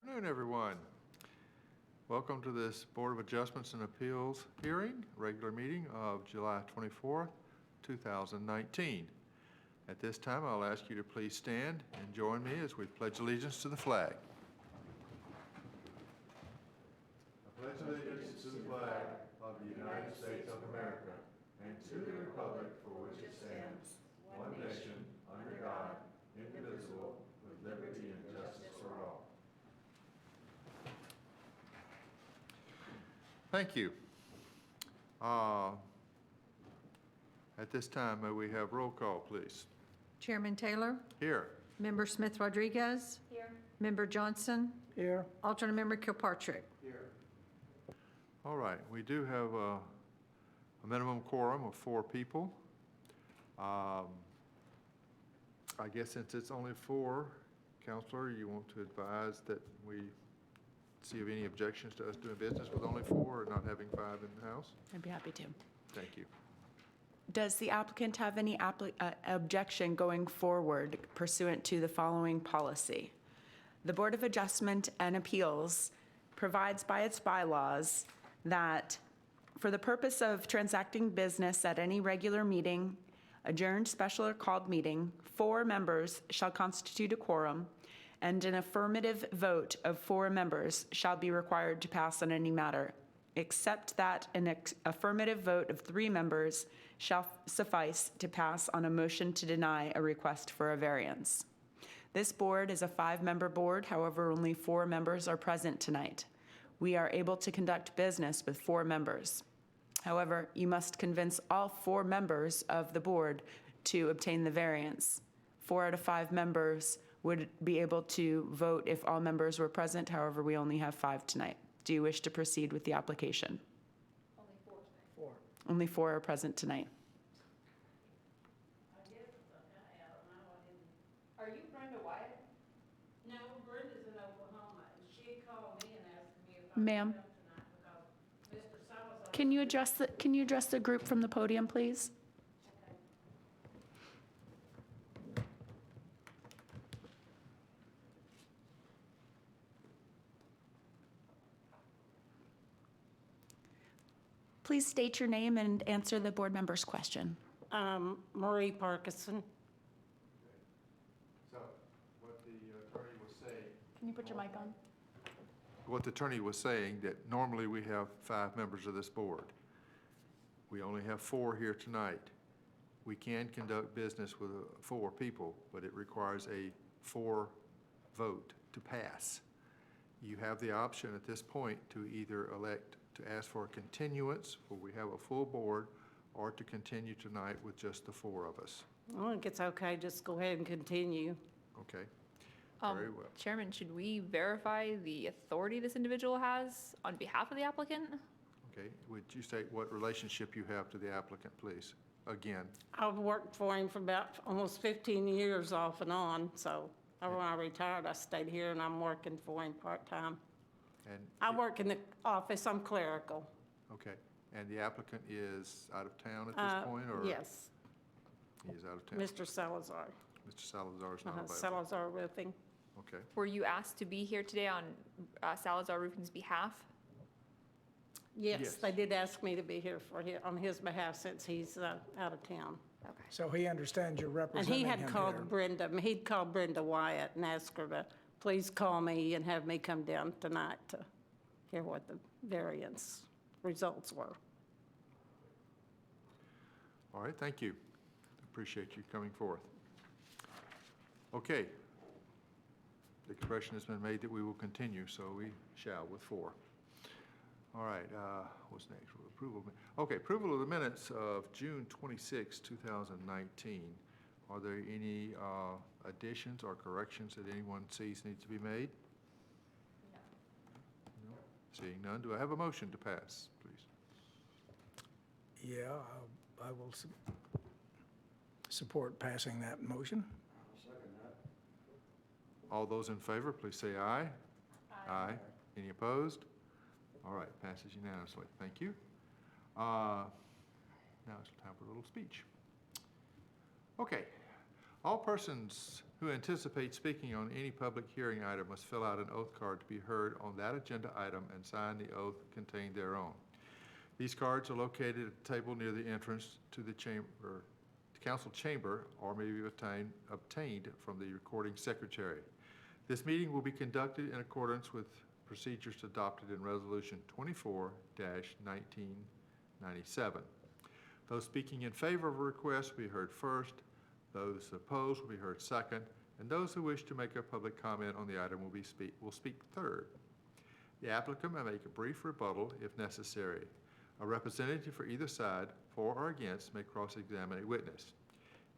Good afternoon, everyone. Welcome to this Board of Adjustments and Appeals hearing, regular meeting of July 24th, 2019. At this time, I'll ask you to please stand and join me as we pledge allegiance to the flag. I pledge allegiance to the flag of the United States of America and to the republic for which it stands, one nation, under God, indivisible, with liberty and justice for all. Thank you. At this time, may we have roll call, please? Chairman Taylor? Here. Member Smith Rodriguez? Here. Member Johnson? Here. Alternate Member Kilpatrick? Here. All right, we do have a minimum quorum of 4 people. I guess since it's only 4, Counselor, you want to advise that we see if any objections to us doing business with only 4 or not having 5 in the house? I'd be happy to. Thank you. Does the applicant have any objection going forward pursuant to the following policy? The Board of Adjustment and Appeals provides by its bylaws that for the purpose of transacting business at any regular meeting, adjourned, special, or called meeting, 4 members shall constitute a quorum, and an affirmative vote of 4 members shall be required to pass on any matter, except that an affirmative vote of 3 members shall suffice to pass on a motion to deny a request for a variance. This board is a 5-member board, however, only 4 members are present tonight. We are able to conduct business with 4 members. However, you must convince all 4 members of the board to obtain the variance. 4 out of 5 members would be able to vote if all members were present. However, we only have 5 tonight. Do you wish to proceed with the application? Only 4 tonight. 4. Only 4 are present tonight. Are you Brenda Wyatt? No, Brenda's in Oklahoma, and she called me and asked me if I Ma'am. could come tonight because Mr. Salazar. Can you address the group from the podium, please? Please state your name and answer the board member's question. Marie Parkinson. So, what the attorney was saying. Can you put your mic on? What the attorney was saying, that normally we have 5 members of this board. We only have 4 here tonight. We can conduct business with 4 people, but it requires a 4 vote to pass. You have the option at this point to either elect to ask for a continuance, where we have a full board, or to continue tonight with just the 4 of us. I think it's okay, just go ahead and continue. Okay, very well. Chairman, should we verify the authority this individual has on behalf of the applicant? Okay, would you state what relationship you have to the applicant, please? Again. I've worked for him for about almost 15 years off and on, so when I retired, I stayed here and I'm working for him part-time. And I work in the office, I'm clerical. okay, and the applicant is out of town at this point, or? Yes, He is out of town. Mr. Salazar. Mr. Salazar is not available. Salazar Roofing. Okay, Were you asked to be here today on Salazar Roofing's behalf? Yes, Yes. they did ask me to be here on his behalf since he's out of town. Okay. So he understands you're And representing he him had here. called Brenda Wyatt and asked her to please call me and have me come down tonight to hear what the variance results were. all right, thank you. Appreciate you coming forth. Okay. The expression has been made that we will continue, so we shall with 4. All right, what's next? Approval. Okay, approval of the minutes of June 26, 2019. Are there any additions or corrections that anyone sees need to be made? No. Seeing none, do I have a motion to pass, please? Yeah, I will support passing that motion. All those in favor, please say aye. Aye. Any opposed? All right, passes unanimously. Thank you. Now it's time for a little speech. Okay. All persons who anticipate speaking on any public hearing item must fill out an oath card to be heard on that agenda item and sign the oath contained thereon. These cards are located at the table near the entrance to the council chamber, or may be obtained from the recording secretary. This meeting will be conducted in accordance with procedures adopted in Resolution 24-1997. Those speaking in favor of a request will be heard first, those opposed will be heard second, and those who wish to make a public comment on the item will speak third. The applicant may make a brief rebuttal if necessary. A representative for either side, for or against, may cross-examine a witness.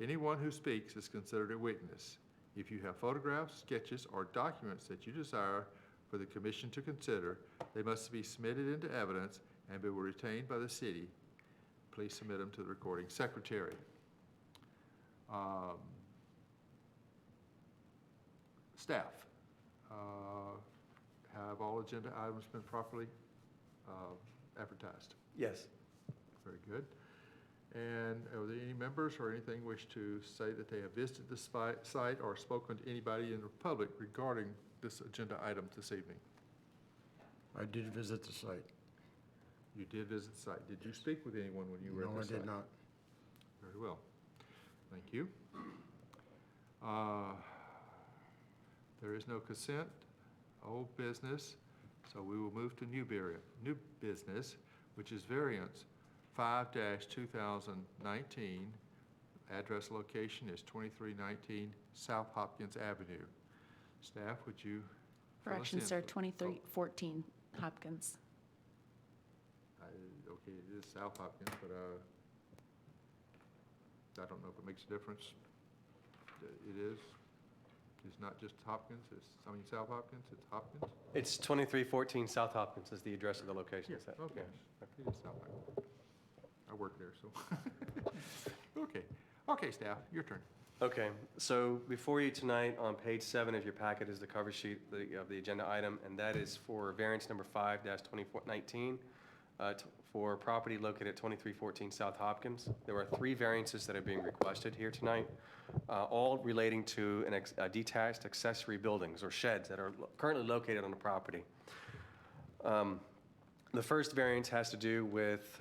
Anyone who speaks is considered a witness. If you have photographs, sketches, or documents that you desire for the commission to consider, they must be submitted into evidence and be retained by the city. Please submit them to the recording secretary. Staff, have all agenda items been properly advertised? Yes. Very good. And are there any members or anything wish to say that they have visited the site or spoken to anybody in the public regarding this agenda item this evening? I did visit the site. You did visit the site. Did you speak with anyone when you were at No, the I site? did not. Very well. Thank you. There is no consent, old business, so we will move to new business, which is variance 5-2019. Address location is 2319 South Hopkins Avenue. Staff, would you fill us Correction, in? sir, 2314 Hopkins. Okay, it is South Hopkins, but I don't know if it makes a difference. It is. It's not just Hopkins, South Hopkins, it's Hopkins? It's 2314 South Hopkins is the address of the location. Is that? Okay. Yeah. It is South Hopkins. I work there, so. Okay. Okay, staff, your turn. Okay, so before you tonight on page 7 of your packet is the cover sheet of the agenda item, and that is for variance number 5-2419 for property located at 2314 South Hopkins. There are 3 variances that are being requested here tonight, all relating to detached accessory buildings or sheds that are currently located on the property. The first variance has to do with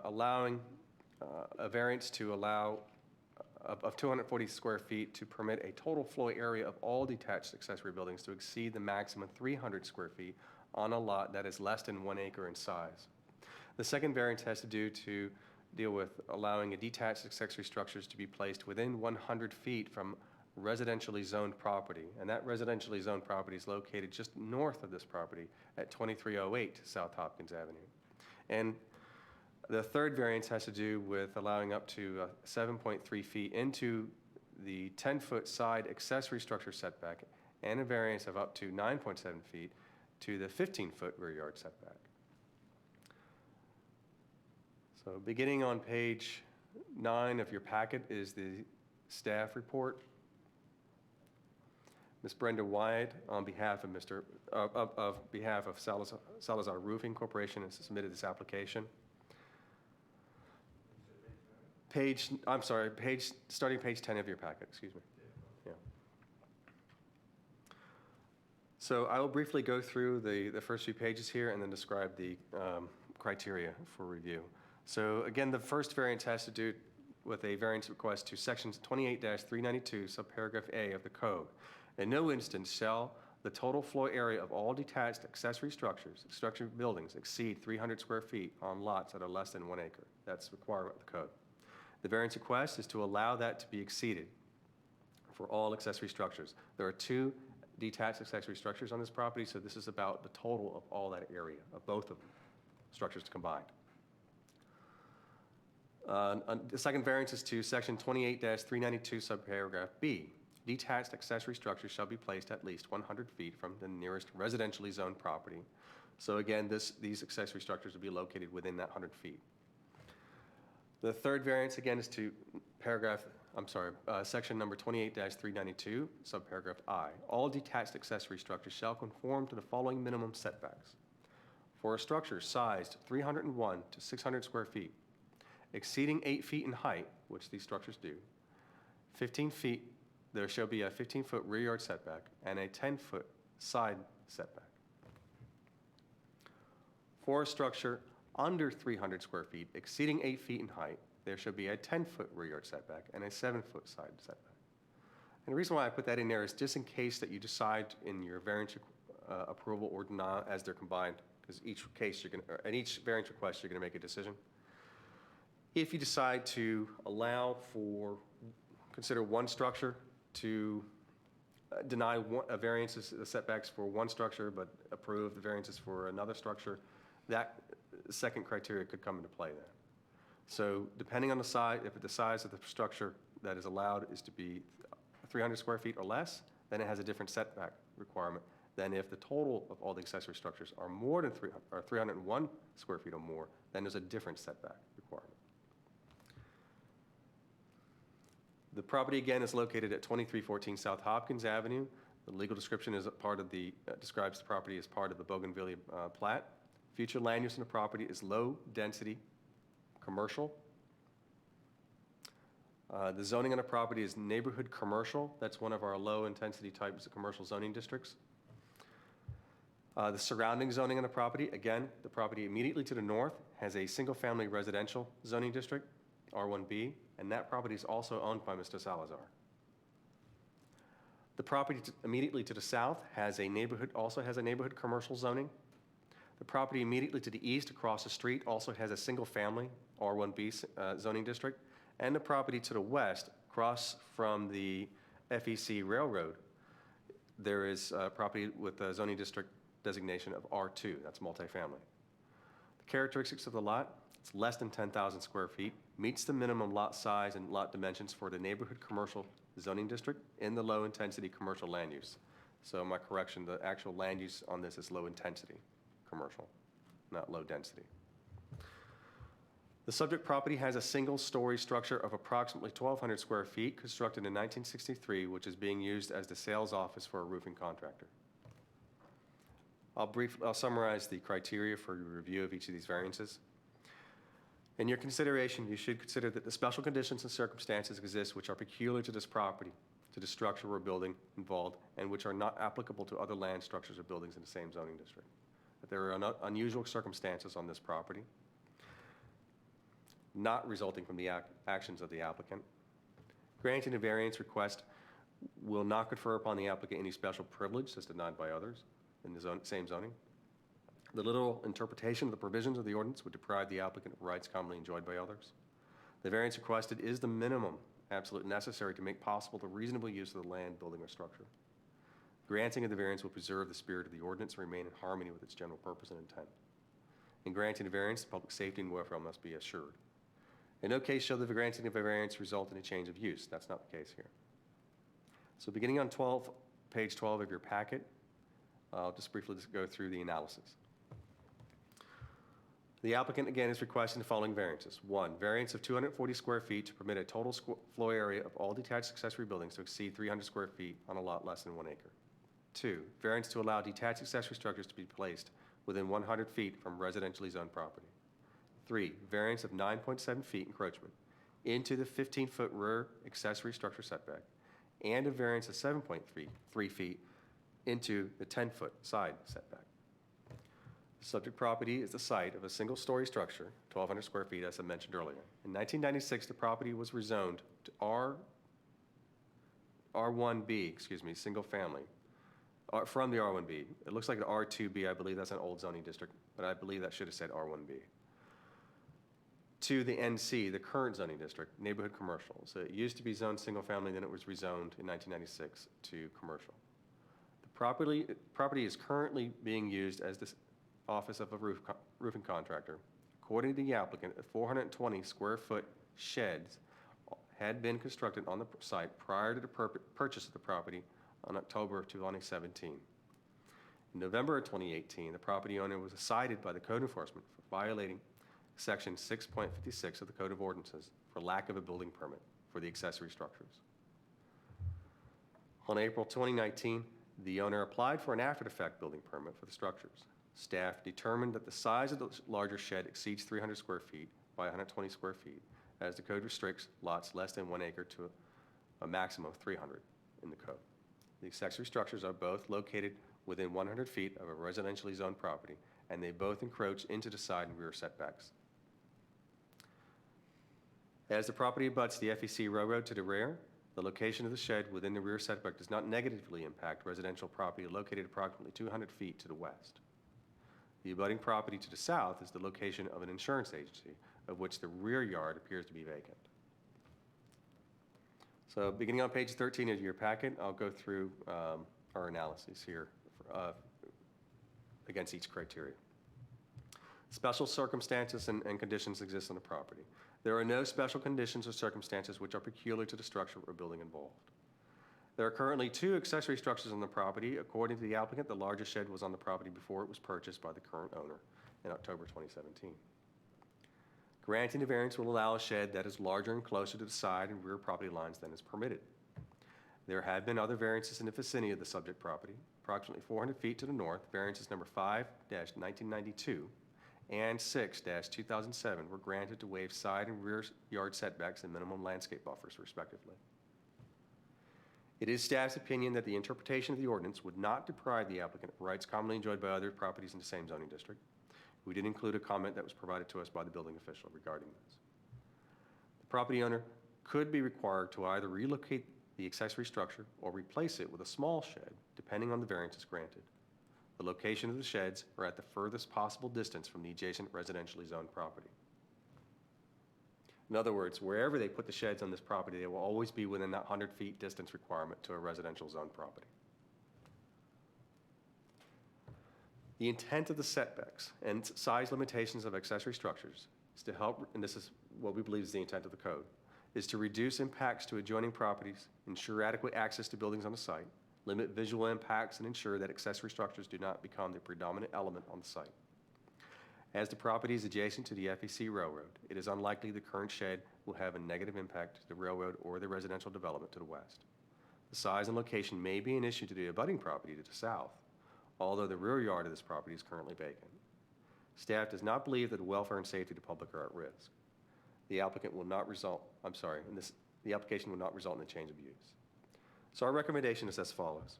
allowing a variance to allow of 240 square feet to permit a total floor area of all detached accessory buildings to exceed the maximum 300 square feet on a lot that is less than 1 acre in size. The second variance has to deal with allowing a detached accessory structures to be placed within 100 feet from residentially zoned property, and that residentially zoned property is located just north of this property at 2308 South Hopkins Avenue. And the third variance has to do with allowing up to 7.3 feet into the 10-foot side accessory structure setback and a variance of up to 9.7 feet to the 15-foot rear yard setback. So beginning on page 9 of your packet is the staff report. Ms. Brenda Wyatt, on behalf of Salazar Roofing Corporation, has submitted this application. Starting page 10 of your packet, excuse me. Yeah. So I will briefly go through the first few pages here and then describe the criteria for review. So again, the first variance has to do with a variance request to sections 28-392, subparagraph A of the code. In no instance shall the total floor area of all detached accessory structure buildings exceed 300 square feet on lots that are less than 1 acre. That's the requirement of the code. The variance request is to allow that to be exceeded for all accessory structures. There are 2 detached accessory structures on this property, so this is about the total of all that area, of both of them, structures combined. The second variance is to section 28-392, subparagraph B. Detached accessory structures shall be placed at least 100 feet from the nearest residentially zoned property. So again, these accessory structures will be located within that 100 feet. The third variance, again, is to section number 28-392, subparagraph I. All detached accessory structures shall conform to the following minimum setbacks. For a structure sized 301 to 600 square feet, exceeding 8 feet in height, which these structures do, 15 feet, there shall be a 15-foot rear yard setback and a 10-foot side setback. For a structure under 300 square feet, exceeding 8 feet in height, there shall be a 10-foot rear yard setback and a 7-foot side setback. And the reason why I put that in there is just in case that you decide in your variance approval or denial as they're combined, because each case you're going to, in each variance request, you're going to make a decision. If you decide to allow for, consider one structure to deny a variances, the setbacks for one structure, but approve the variances for another structure, that second criteria could come into play then. So depending on the size, if the size of the structure that is allowed is to be 300 square feet or less, then it has a different setback requirement than if the total of all the accessory structures are more than 301 square feet or more, then there's a different setback requirement. The property, again, is located at 2314 South Hopkins Avenue. The legal description is a part of the, describes the property as part of the Bougainvillea plat. Future land use in the property is low-density commercial. The zoning on the property is neighborhood commercial. That's one of our low-intensity types of commercial zoning districts. The surrounding zoning on the property, again, the property immediately to the north has a single-family residential zoning district, R1B, and that property is also owned by Mr. Salazar. The property immediately to the south has a neighborhood, also has a neighborhood commercial zoning. The property immediately to the east across the street also has a single-family R1B zoning district. And the property to the west, across from the FEC Railroad, there is a property with a zoning district designation of R2. That's multifamily. The characteristics of the lot, it's less than 10,000 square feet, meets the minimum lot size and lot dimensions for the neighborhood commercial zoning district in the low-intensity commercial land use. So my correction, the actual land use on this is low-intensity commercial, not low-density. The subject property has a single-story structure of approximately 1,200 square feet constructed in 1963, which is being used as the sales office for a roofing contractor. I'll summarize the criteria for your review of each of these variances. In your consideration, you should consider that the special conditions and circumstances exist which are peculiar to this property, to the structure or building involved, and which are not applicable to other land structures or buildings in the same zoning district. That there are unusual circumstances on this property, not resulting from the actions of the applicant. Granting a variance request will not confer upon the applicant any special privilege as denied by others in the same zoning. The literal interpretation of the provisions of the ordinance would deprive the applicant of rights commonly enjoyed by others. The variance requested is the minimum absolute necessary to make possible the reasonable use of the land, building, or structure. Granting of the variance will preserve the spirit of the ordinance and remain in harmony with its general purpose and intent. In granting the variance, public safety and welfare must be assured. In no case shall the granting of a variance result in a change of use. That's not the case here. So beginning on page 12 of your packet, I'll just briefly go through the analysis. The applicant, again, is requesting the following variances. 1, variance of 240 square feet to permit a total floor area of all detached accessory buildings to exceed 300 square feet on a lot less than 1 acre. 2, variance to allow detached accessory structures to be placed within 100 feet from residentially zoned property. 3, variance of 9.7 feet encroachment into the 15-foot rear accessory structure setback, and a variance of 7.3 feet into the 10-foot side setback. The subject property is the site of a single-story structure, 1,200 square feet, as I mentioned earlier. In 1996, the property was rezoned to R1B, single family, from the R1B. It looks like the R2B, I believe that's an old zoning district, but I believe that should have said R1B. To the NC, the current zoning district, neighborhood commercial. So it used to be zoned single family, then it was rezoned in 1996 to commercial. The property is currently being used as the office of a roofing contractor. According to the applicant, 420 square foot sheds had been constructed on the site prior to the purchase of the property on October of 2017. In November of 2018, the property owner was cited by the code enforcement for violating Section 6.56 of the Code of Ordinances for lack of a building permit for the accessory structures. On April 2019, the owner applied for an after-the-fact building permit for the structures. Staff determined that the size of the larger shed exceeds 300 square feet by 120 square feet, as the code restricts lots less than 1 acre to a maximum of 300 in the code. The accessory structures are both located within 100 feet of a residentially zoned property, and they both encroach into the side and rear setbacks. As the property abuts the FEC railroad to the rear, the location of the shed within the rear setback does not negatively impact residential property located approximately 200 feet to the west. The abutting property to the south is the location of an insurance agency, of which the rear yard appears to be vacant. So beginning on page 13 of your packet, I'll go through our analyses here against each criteria. Special circumstances and conditions exist on the property. There are no special conditions or circumstances which are peculiar to the structure or building involved. There are currently 2 accessory structures on the property. According to the applicant, the largest shed was on the property before it was purchased by the current owner in October 2017. Granting the variance will allow a shed that is larger and closer to the side and rear property lines than is permitted. There have been other variances in the vicinity of the subject property. Approximately 400 feet to the north, variances number 5-1992 and 6-2007 were granted to waive side and rear yard setbacks and minimum landscape buffers, respectively. It is staff's opinion that the interpretation of the ordinance would not deprive the applicant of rights commonly enjoyed by other properties in the same zoning district. We did include a comment that was provided to us by the building official regarding this. The property owner could be required to either relocate the accessory structure or replace it with a small shed, depending on the variances granted. The location of the sheds are at the furthest possible distance from the adjacent residentially zoned property. In other words, wherever they put the sheds on this property, they will always be within that 100 feet distance requirement to a residential zoned property. The intent of the setbacks and size limitations of accessory structures is to help, and this is what we believe is the intent of the code, is to reduce impacts to adjoining properties, ensure adequate access to buildings on the site, limit visual impacts, and ensure that accessory structures do not become the predominant element on the site. As the property is adjacent to the FEC railroad, it is unlikely the current shed will have a negative impact to the railroad or the residential development to the west. The size and location may be an issue to the abutting property to the south, although the rear yard of this property is currently vacant. Staff does not believe that the welfare and safety of the public are at risk. The application will not result in a change of use. So our recommendation is as follows: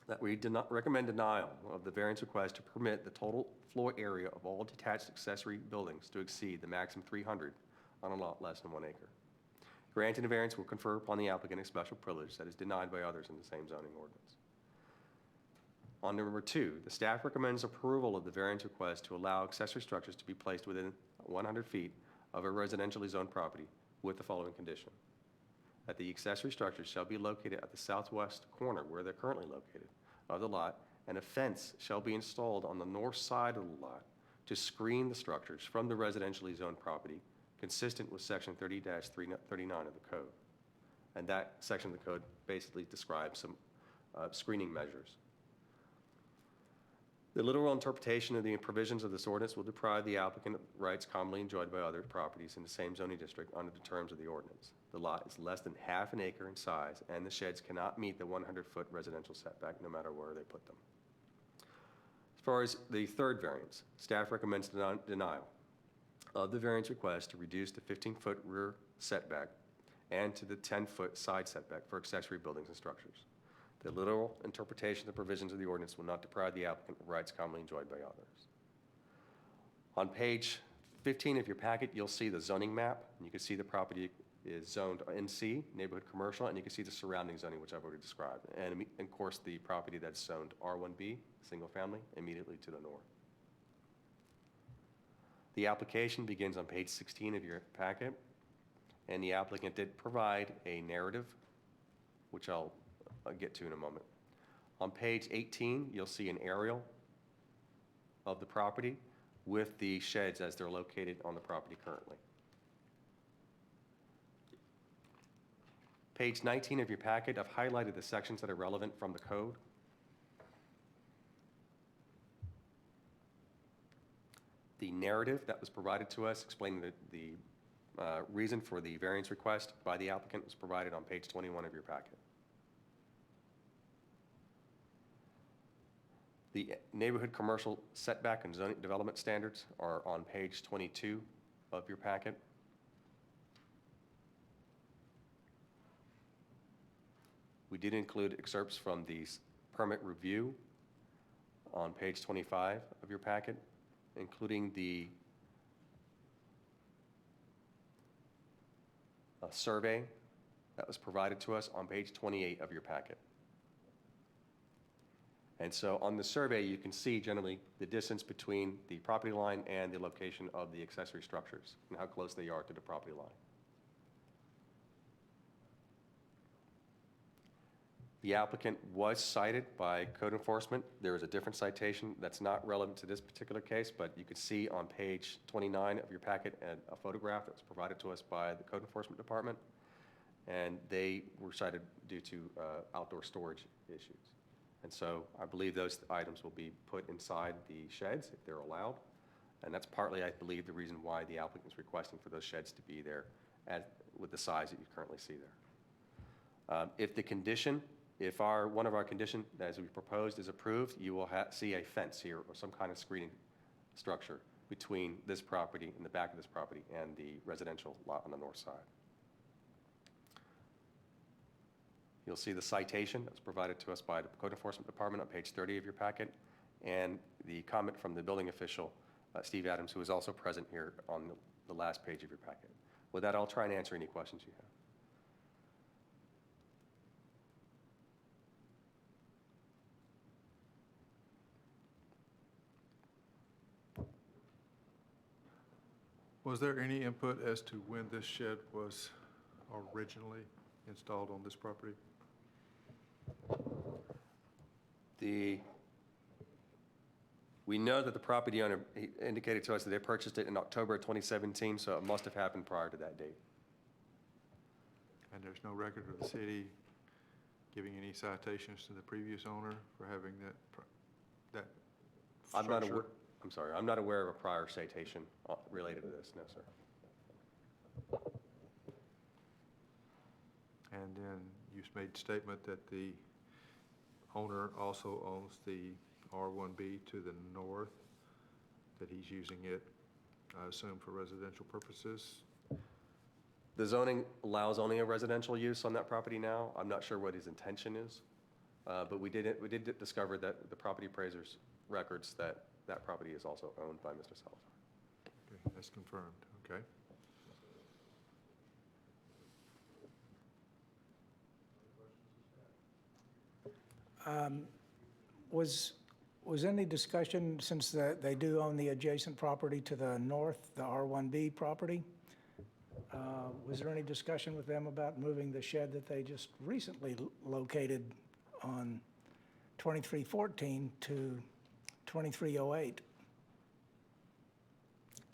that we do not recommend denial of the variance request to permit the total floor area of all detached accessory buildings to exceed the maximum 300 on a lot less than 1 acre. Granting the variance will confer upon the applicant a special privilege that is denied by others in the same zoning ordinance. On number 2, the staff recommends approval of the variance request to allow accessory structures to be placed within 100 feet of a residentially zoned property with the following condition: that the accessory structures shall be located at the southwest corner where they're currently located of the lot, and a fence shall be installed on the north side of the lot to screen the structures from the residentially zoned property, consistent with section 30-39 of the code. And that section of the code basically describes some screening measures. The literal interpretation of the provisions of this ordinance will deprive the applicant of rights commonly enjoyed by other properties in the same zoning district under the terms of the ordinance. The lot is less than half an acre in size, and the sheds cannot meet the 100-foot residential setback no matter where they put them. As far as the third variance, staff recommends denial of the variance request to reduce the 15-foot rear setback and to the 10-foot side setback for accessory buildings and structures. The literal interpretation of the provisions of the ordinance will not deprive the applicant of rights commonly enjoyed by others. On page 15 of your packet, you'll see the zoning map, and you can see the property is zoned NC, neighborhood commercial, and you can see the surrounding zoning, which I've already described. And of course, the property that's zoned R1B, single family, immediately to the north. The application begins on page 16 of your packet, and the applicant did provide a narrative, which I'll get to in a moment. On page 18, you'll see an aerial of the property with the sheds as they're located on the property currently. Page 19 of your packet, I've highlighted the sections that are relevant from the code. The narrative that was provided to us explaining the reason for the variance request by the applicant was provided on page 21 of your packet. The neighborhood commercial setback and zoning development standards are on page 22 of your packet. We did include excerpts from the permit review on page 25 of your packet, including the survey that was provided to us on page 28 of your packet. And so on the survey, you can see generally the distance between the property line and the location of the accessory structures and how close they are to the property line. The applicant was cited by code enforcement. There is a different citation that's not relevant to this particular case, but you can see on page 29 of your packet a photograph that was provided to us by the code enforcement department, and they were cited due to outdoor storage issues. And so I believe those items will be put inside the sheds if they're allowed, and that's partly, I believe, the reason why the applicant is requesting for those sheds to be there with the size that you currently see there. If one of our condition, as we proposed, is approved, you will see a fence here or some kind of screening structure between this property and the back of this property and the residential lot on the north side. You'll see the citation that was provided to us by the code enforcement department on page 30 of your packet, and the comment from the building official, Steve Adams, who is also present here on the last page of your packet. With that, I'll try and answer any questions you have. Was there any input as to when this shed was originally installed on this property? We know that the property owner indicated to us that they purchased it in October of 2017, so it must have happened prior to that date. And there's no record of the city giving any citations to the previous owner for having that structure? I'm not aware of a prior citation related to this, no, sir. And then you made statement that the owner also owns the R1B to the north, that he's using it, I assume, for residential purposes. The zoning allows only a residential use on that property now. I'm not sure what his intention is, but we did discover that the property appraiser's records that property is also owned by Mr. Salazar. Okay, that's confirmed, okay. Was any discussion, since they do own the adjacent property to the north, the R1B property, was there any discussion with them about moving the shed that they just recently located on 2314 to 2308?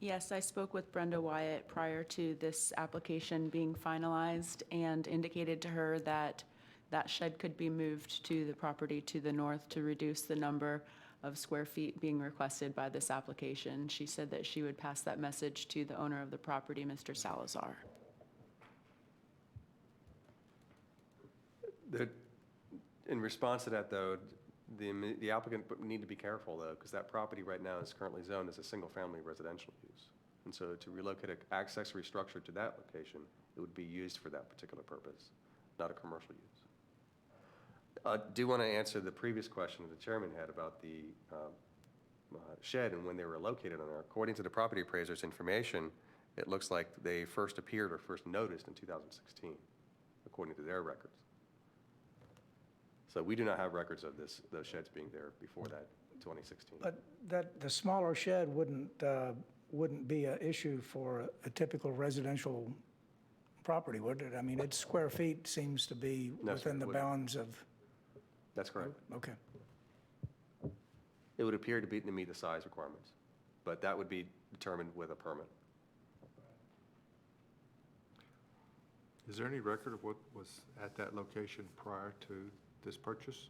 Yes, I spoke with Brenda Wyatt prior to this application being finalized and indicated to her that that shed could be moved to the property to the north to reduce the number of square feet being requested by this application. She said that she would pass that message to the owner of the property, Mr. Salazar. In response to that, though, the applicant would need to be careful, though, because that property right now is currently zoned as a single-family residential use. And so to relocate an accessory structure to that location, it would be used for that particular purpose, not a commercial use. I do want to answer the previous question the chairman had about the shed and when they were located on there. According to the property appraiser's information, it looks like they first appeared or first noticed in 2016, according to their records. So we do not have records of those sheds being there before that, 2016. But the smaller shed wouldn't be an issue for a typical residential property, would it? I mean, its square feet seems to be No, sir, within the it wouldn't. bounds of... That's correct. Okay. It would appear to meet the size requirements, but that would be determined with a permit. Is there any record of what was at that location prior to this purchase?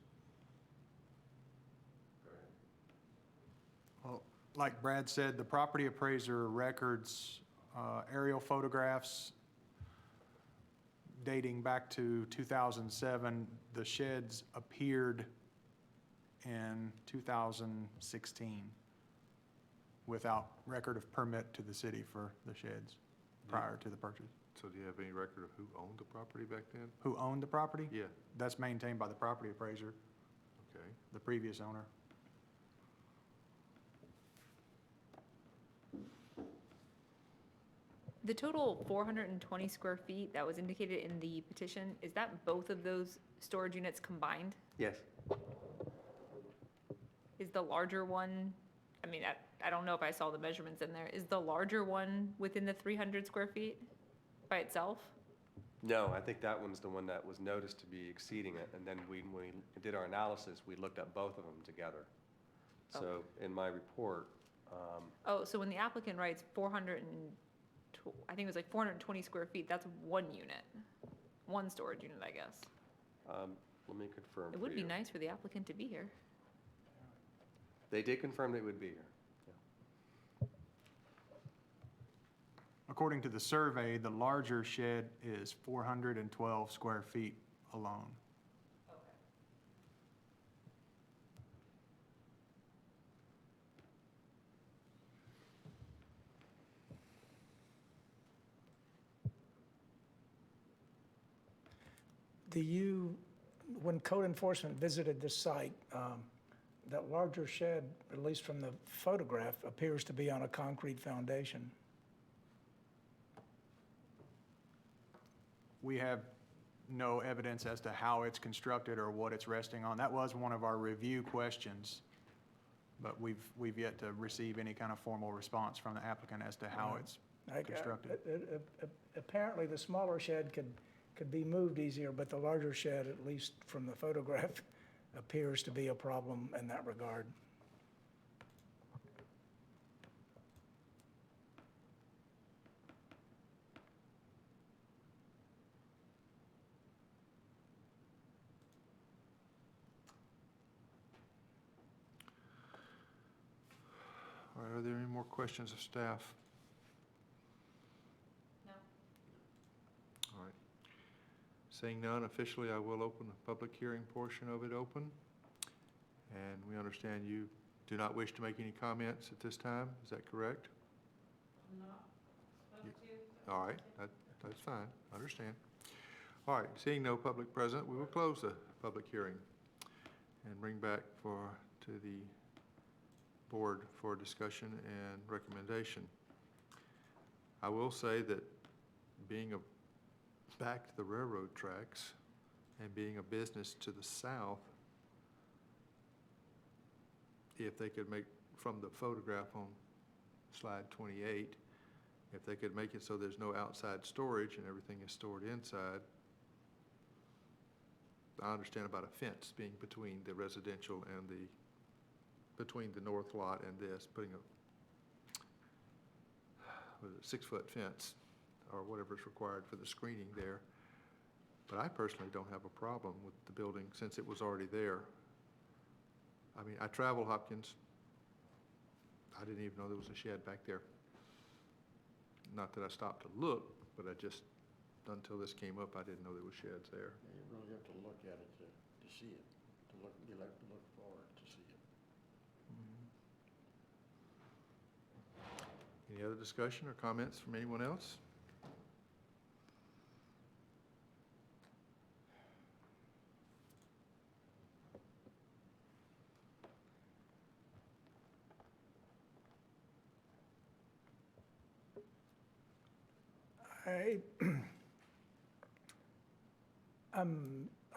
Well, like Brad said, the property appraiser records aerial photographs dating back to 2007. The sheds appeared in 2016 without record of permit to the city for the sheds prior to the purchase. So do you have any record of who owned the property back then? Who owned the property? Yeah, That's maintained by the property appraiser, okay. the previous owner. The total 420 square feet that was indicated in the petition, is that both of those storage units combined? Yes. Is the larger one, I mean, I don't know if I saw the measurements in there, is the larger one within the 300 square feet by itself? No, I think that one's the one that was noticed to be exceeding it, and then when we did our analysis, we looked at both of them together. So in my report, Oh, so when the applicant writes 420, I think it was like 420 square feet, that's one unit, one storage unit, I guess. let me confirm It for would be you. nice for the applicant to be here. They did confirm they would be here. According to the survey, the larger shed is 412 square feet alone. When code enforcement visited this site, that larger shed, at least from the photograph, appears to be on a concrete foundation. We have no evidence as to how it's constructed or what it's resting on. That was one of our review questions, but we've yet to receive any kind of formal response from the applicant as to how it's constructed. Apparently, the smaller shed could be moved easier, but the larger shed, at least from the photograph, appears to be a problem in that regard. All right, are there any more questions of staff? No. All right. Seeing none, officially, I will open the public hearing portion of it open. And we understand you do not wish to make any comments at this time, is that correct? No. All right, that's fine, I understand. All right, seeing no public present, we will close the public hearing and bring back to the board for discussion and recommendation. I will say that being back to the railroad tracks and being a business to the south, if they could make, from the photograph on slide 28, if they could make it so there's no outside storage and everything is stored inside. I understand about a fence being between the residential and between the north lot and this, putting a 6-foot fence or whatever's required for the screening there. But I personally don't have a problem with the building since it was already there. I mean, I travel Hopkins. I didn't even know there was a shed back there. Not that I stopped to look, but I just, until this came up, I didn't know there were sheds there. You really have to look at it to see it, you have to look forward to see it. Any other discussion or comments from anyone else?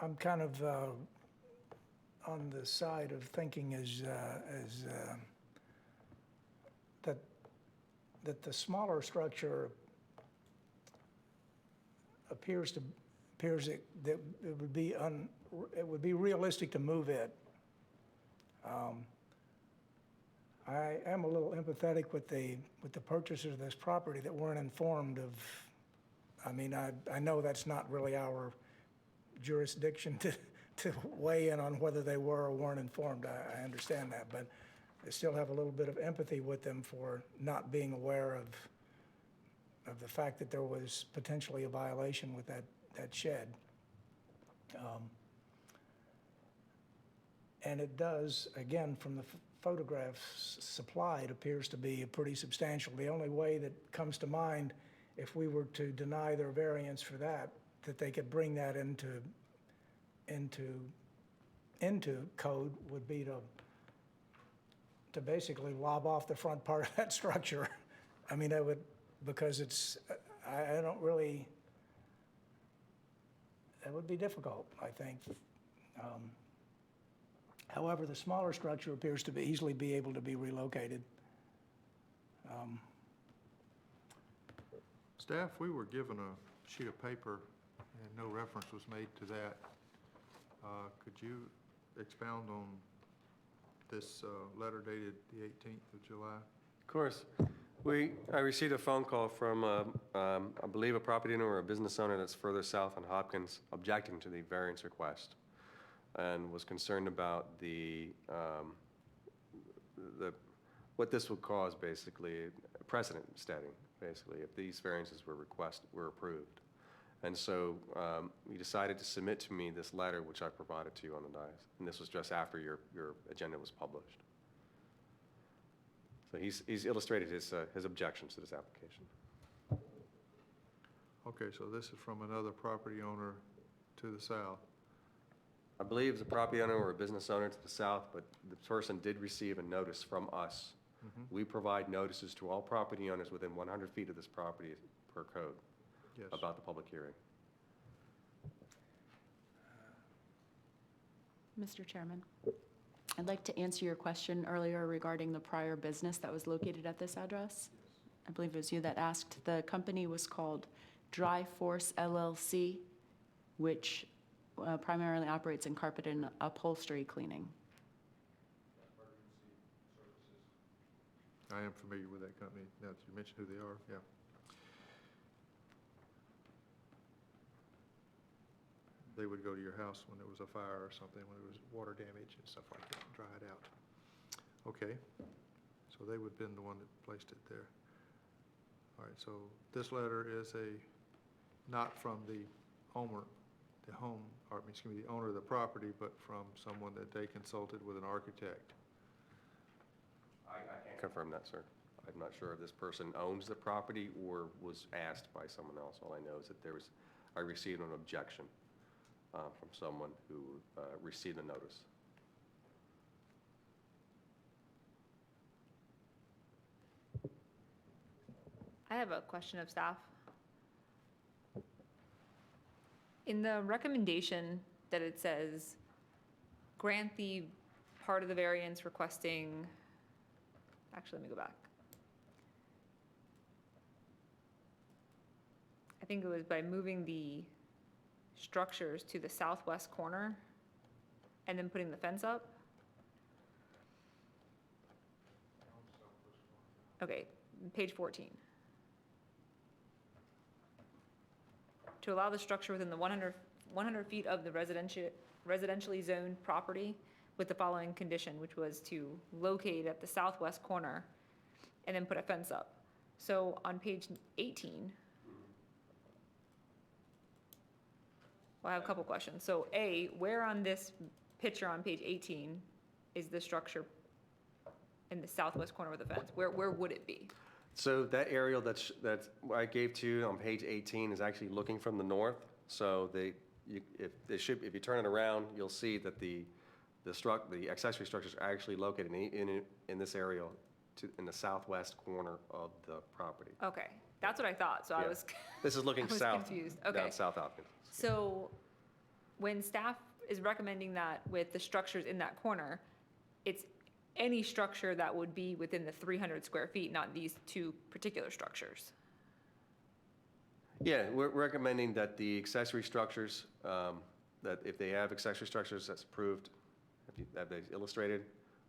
I'm kind of on the side of thinking that the smaller structure appears that it would be realistic to move it. I am a little empathetic with the purchasers of this property that weren't informed of. I mean, I know that's not really our jurisdiction to weigh in on whether they were or weren't informed. I understand that, but I still have a little bit of empathy with them for not being aware of the fact that there was potentially a violation with that shed. And it does, again, from the photographs supplied, appears to be pretty substantial. The only way that comes to mind if we were to deny their variance for that, that they could bring that into code would be to basically lob off the front part of that structure. I mean, that would, because it's, I don't really, that would be difficult, I think. However, the smaller structure appears to be easily be able to be relocated. Staff, we were given a sheet of paper and no reference was made to that. Could you expound on this letter dated the 18th of July? Of course. I received a phone call from, I believe, a property owner or a business owner that's further south on Hopkins objecting to the variance request and was concerned about what this would cause, basically, precedent setting, basically, if these variances were approved. And so he decided to submit to me this letter, which I provided to you on the dais. And this was just after your agenda was published. So he's illustrated his objections to this application. Okay, so this is from another property owner to the south. I believe it's a property owner or a business owner to the south, but the person did receive a notice from us. We provide notices to all property owners within 100 feet of this property per code Yes. about the public hearing. Mr. Chairman, I'd like to answer your question earlier regarding the prior business that was located at this address. I believe it was you that asked. The company was called Dry Force LLC, which primarily operates in carpet and upholstery cleaning. I am familiar with that company, now that you mentioned who they are, yeah. They would go to your house when there was a fire or something, when there was water damage and stuff like that, and dry it out. Okay, so they would have been the one that placed it there. All right, so this letter is not from the owner, the owner of the property, but from someone that they consulted with an architect. I can't confirm that, sir. I'm not sure if this person owns the property or was asked by someone else. All I know is that I received an objection from someone who received a notice. I have a question of staff. In the recommendation that it says, grant the part of the variance requesting, actually, let me go back. I think it was by moving the structures to the southwest corner and then putting the fence up. Okay, page 14. To allow the structure within the 100 feet of the residentially zoned property with the following condition, which was to locate at the southwest corner and then put a fence up. So on page 18, well, I have a couple questions. So A, where on this picture on page 18 is the structure in the southwest corner with the fence? Where would it be? So that aerial that's I gave to you on page 18 is actually looking from the north. So if you turn it around, you'll see that the accessory structures are actually located in this area in the southwest corner of the property. Okay, that's what I thought. So Yeah. I was This is looking I was south, confused. Okay. down South Hopkins. So when staff is recommending that with the structures in that corner, it's any structure that would be within the 300 square feet, not these two particular structures. Yeah, we're recommending that the accessory structures, that if they have accessory structures that's approved, that they illustrated,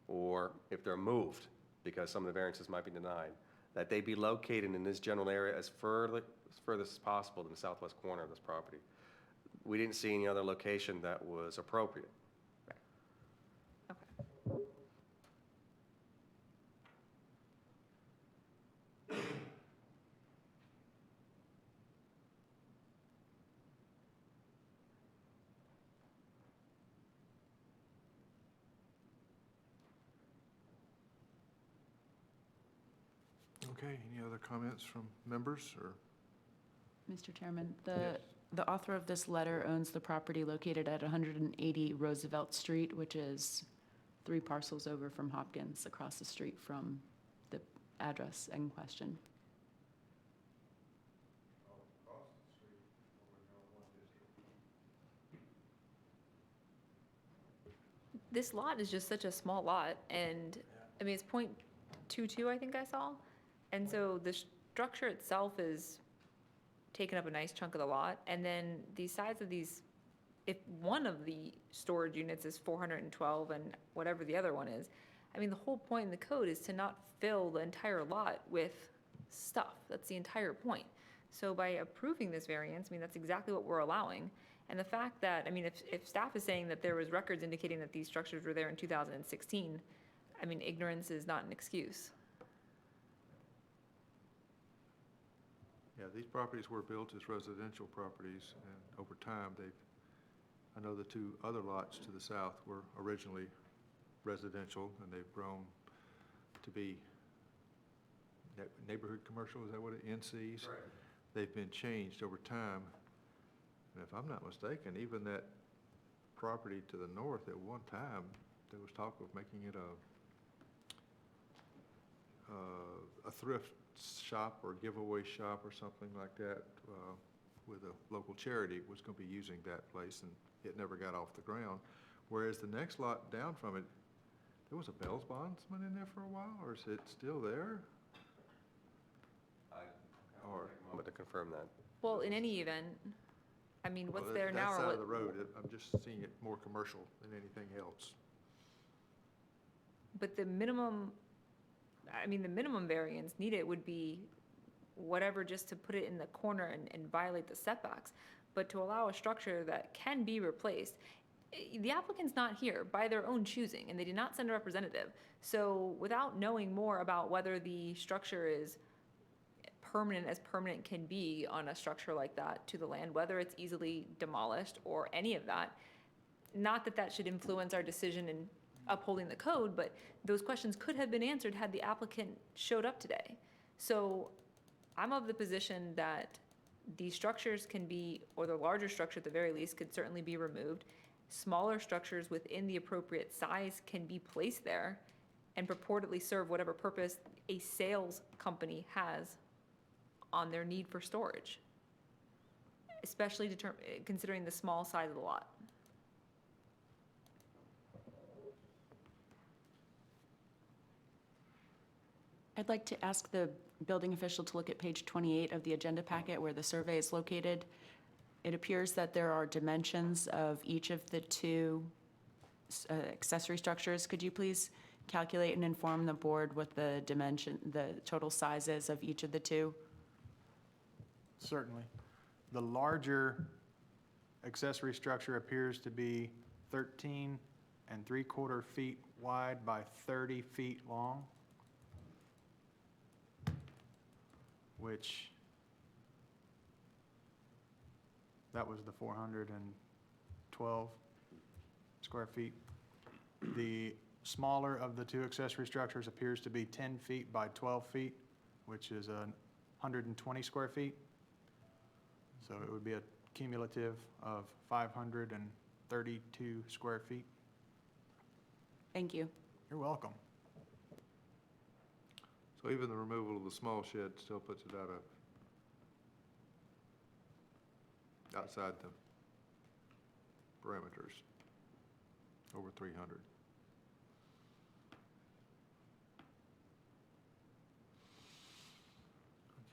or if they're moved, because some of the variances might be denied, that they be located in this general area as furthest as possible in the southwest corner of this property. We didn't see any other location that was appropriate. Okay. Okay, any other comments from members or Mr. Chairman, Yes. the author of this letter owns the property located at 180 Roosevelt Street, which is 3 parcels over from Hopkins, across the street from the address in question. This lot is just such a small lot, and, I mean, it's .22, I think I saw. And so the structure itself is taking up a nice chunk of the lot, and then the size of these, if one of the storage units is 412 and whatever the other one is, I mean, the whole point in the code is to not fill the entire lot with stuff. That's the entire point. So by approving this variance, I mean, that's exactly what we're allowing. And the fact that, I mean, if staff is saying that there was records indicating that these structures were there in 2016, I mean, ignorance is not an excuse. Yeah, these properties were built as residential properties, and over time, I know the 2 other lots to the south were originally residential, and they've grown to be neighborhood commercial, is that what it, NCs? Right. They've been changed over time. And if I'm not mistaken, even that property to the north, at one time, there was talk of making it a thrift shop or giveaway shop or something like that, with a local charity was going to be using that place, and it never got off the ground. Whereas the next lot down from it, there was a Bell's Bondsman in there for a while, or is it still there? I'm going to confirm that. Well, in any event, I mean, what's Well, there now That or side what? of the road, I'm just seeing it more commercial than anything else. But the minimum, I mean, the minimum variance needed would be whatever, just to put it in the corner and violate the setbacks. But to allow a structure that can be replaced, the applicant's not here by their own choosing, and they did not send a representative. So without knowing more about whether the structure is permanent as permanent can be on a structure like that to the land, whether it's easily demolished or any of that, not that that should influence our decision in upholding the code, but those questions could have been answered had the applicant showed up today. So I'm of the position that these structures can be, or the larger structure at the very least, could certainly be removed. Smaller structures within the appropriate size can be placed there and purportedly serve whatever purpose a sales company has on their need for storage, especially considering the small size of the lot. I'd like to ask the building official to look at page 28 of the agenda packet where the survey is located. It appears that there are dimensions of each of the 2 accessory structures. Could you please calculate and inform the board what the total size is of each of the 2? Certainly. The larger accessory structure appears to be 13 3/4 feet wide by 30 feet long, which, that was the 412 square feet. The smaller of the 2 accessory structures appears to be 10 feet by 12 feet, which is 120 square feet. So it would be a cumulative of 532 square feet. Thank you. You're welcome. So even the removal of the small shed still puts it outside the parameters, over 300.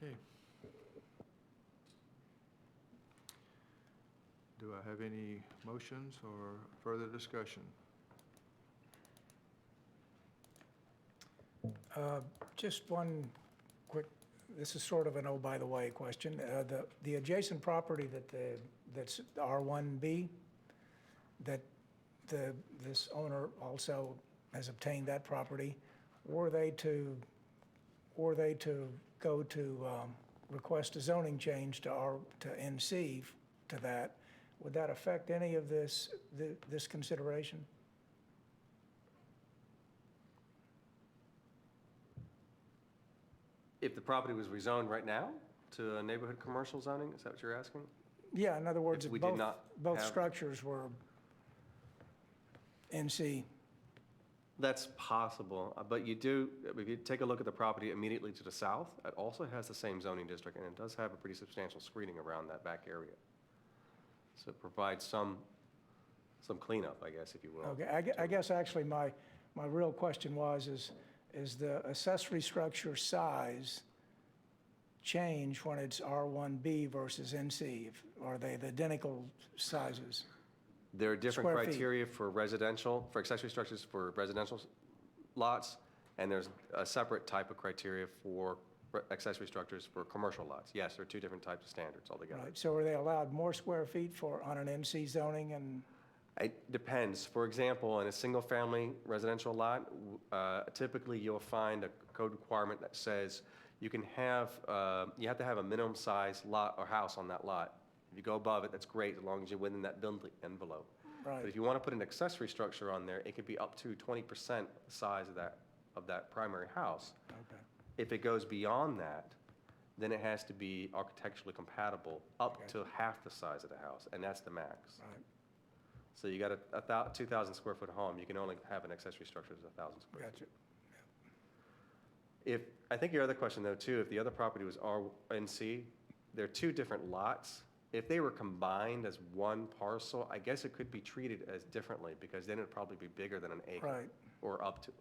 Okay. Do I have any motions or further discussion? Just one quick, this is sort of an oh, by the way question. The adjacent property that's R1B, that this owner also has obtained that property, were they to go to request a zoning change to NC to that, would that affect any of this consideration? If the property was rezoned right now to a neighborhood commercial zoning? Is that what you're asking? Yeah, in other words, If if we did both, not both have- structures were NC. That's possible, but you do, if you take a look at the property immediately to the south, it also has the same zoning district, and it does have a pretty substantial screening around that back area. So it provides some cleanup, I guess, if you will. Okay, I guess actually my real question is the accessory structure size change when it's R1B versus NC? Are they the identical sizes? There are different Square feet. criteria for residential, for accessory structures for residential lots, and there's a separate type of criteria for accessory structures for commercial lots. Yes, there are two different types of standards altogether. Right, so are they allowed more square feet on an NC zoning and? It depends. For example, in a single-family residential lot, typically you'll find a code requirement that says you can have, you have to have a minimum size lot or house on that lot. If you go above it, that's great, as long as you're within that building envelope. Right. But if you want to put an accessory structure on there, it could be up to 20% the size of that primary house. Okay. If it goes beyond that, then it has to be architecturally compatible up Okay. to half the size of the house, and that's the max. Right. So you got a 2,000 square foot home, you can only have an accessory structure that's 1,000 square feet. Gotcha. I think your other question though too, if the other property was RNC, they're two different lots. If they were combined as one parcel, I guess it could be treated as differently because then it'd probably be bigger than an acre. Right. Or up to.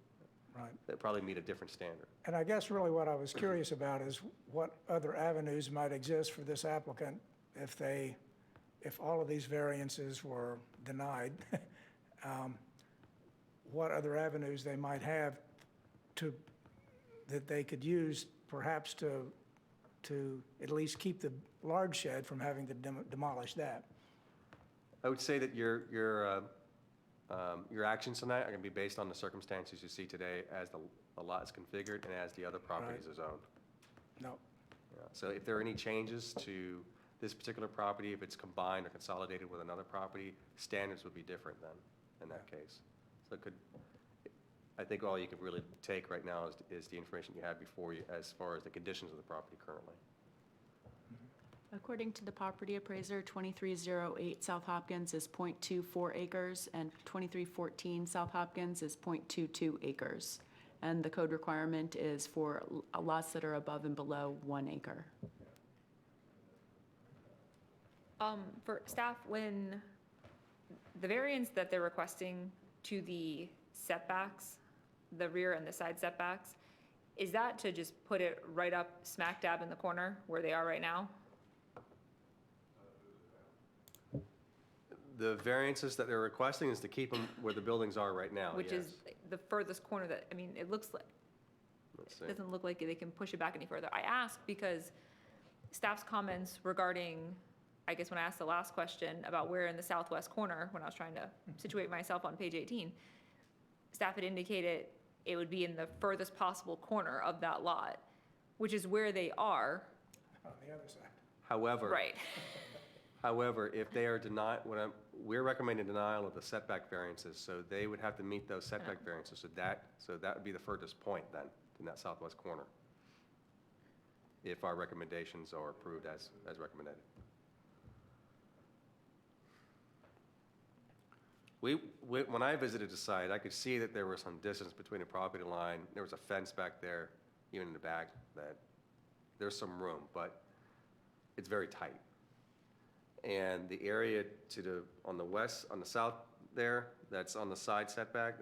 Right. It'd probably meet a different standard. And I guess really what I was curious about is what other avenues might exist for this applicant if all of these variances were denied, what other avenues they might have that they could use perhaps to at least keep the large shed from having to demolish that. I would say that your actions tonight are going to be based on the circumstances you see today as the lot is configured and as the other properties are zoned. No. Yeah. So if there are any changes to this particular property, if it's combined or consolidated with another property, standards would be different then, in that case. So I think all you could really take right now is the information you have before you as far as the conditions of the property currently. According to the property appraiser, 2308 South Hopkins is .24 acres, and 2314 South Hopkins is .22 acres. And the code requirement is for lots that are above and below 1 acre. For staff, when the variance that they're requesting to the setbacks, the rear and the side setbacks, is that to just put it right up smack dab in the corner where they are right now? The variances that they're requesting is to keep them where the buildings are right now, Which yes. is the furthest corner that, I mean, it looks like, Let's see. it doesn't look like they can push it back any further. I ask because staff's comments regarding, I guess when I asked the last question about where in the southwest corner, when I was trying to situate myself on page 18, staff had indicated it would be in the furthest possible corner of that lot, which is where they are. On the other side. However. Right. However, if they are denied, we're recommending denial of the setback variances, so they would have to meet those setback variances. So that would be the furthest point then, in that southwest corner, if our recommendations are approved as recommended. When I visited the site, I could see that there was some distance between the property line. There was a fence back there, even in the back, that there's some room, but it's very tight. And the area on the south there, that's on the side setback,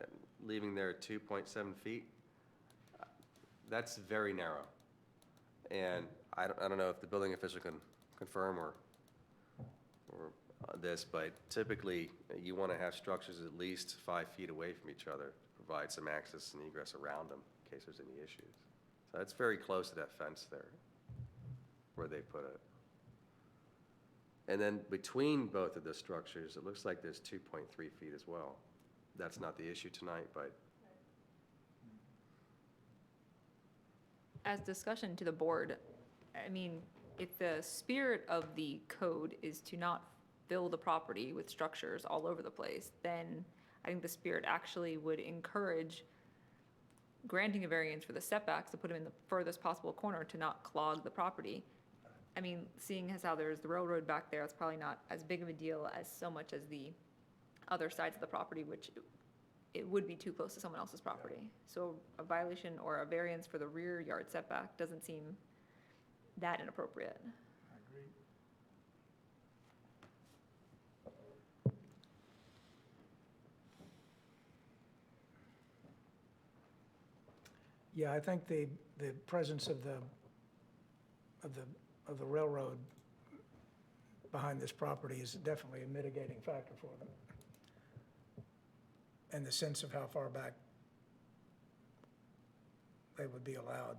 leaving there 2.7 feet, that's very narrow. And I don't know if the building official can confirm or this, but typically you want to have structures at least 5 feet away from each other to provide some access and egress around them in case there's any issues. So that's very close to that fence there, where they put it. And then between both of the structures, it looks like there's 2.3 feet as well. That's not the issue tonight, but As discussion to the board, I mean, if the spirit of the code is to not fill the property with structures all over the place, then I think the spirit actually would encourage granting a variance for the setbacks to put them in the furthest possible corner to not clog the property. I mean, seeing as how there's the railroad back there, it's probably not as big of a deal as so much as the other sides of the property, which it would be too close to someone else's property. So a violation or a variance for the rear yard setback doesn't seem that inappropriate. I agree. Yeah, I think the presence of the railroad behind this property is definitely a mitigating factor for them. And the sense of how far back they would be allowed.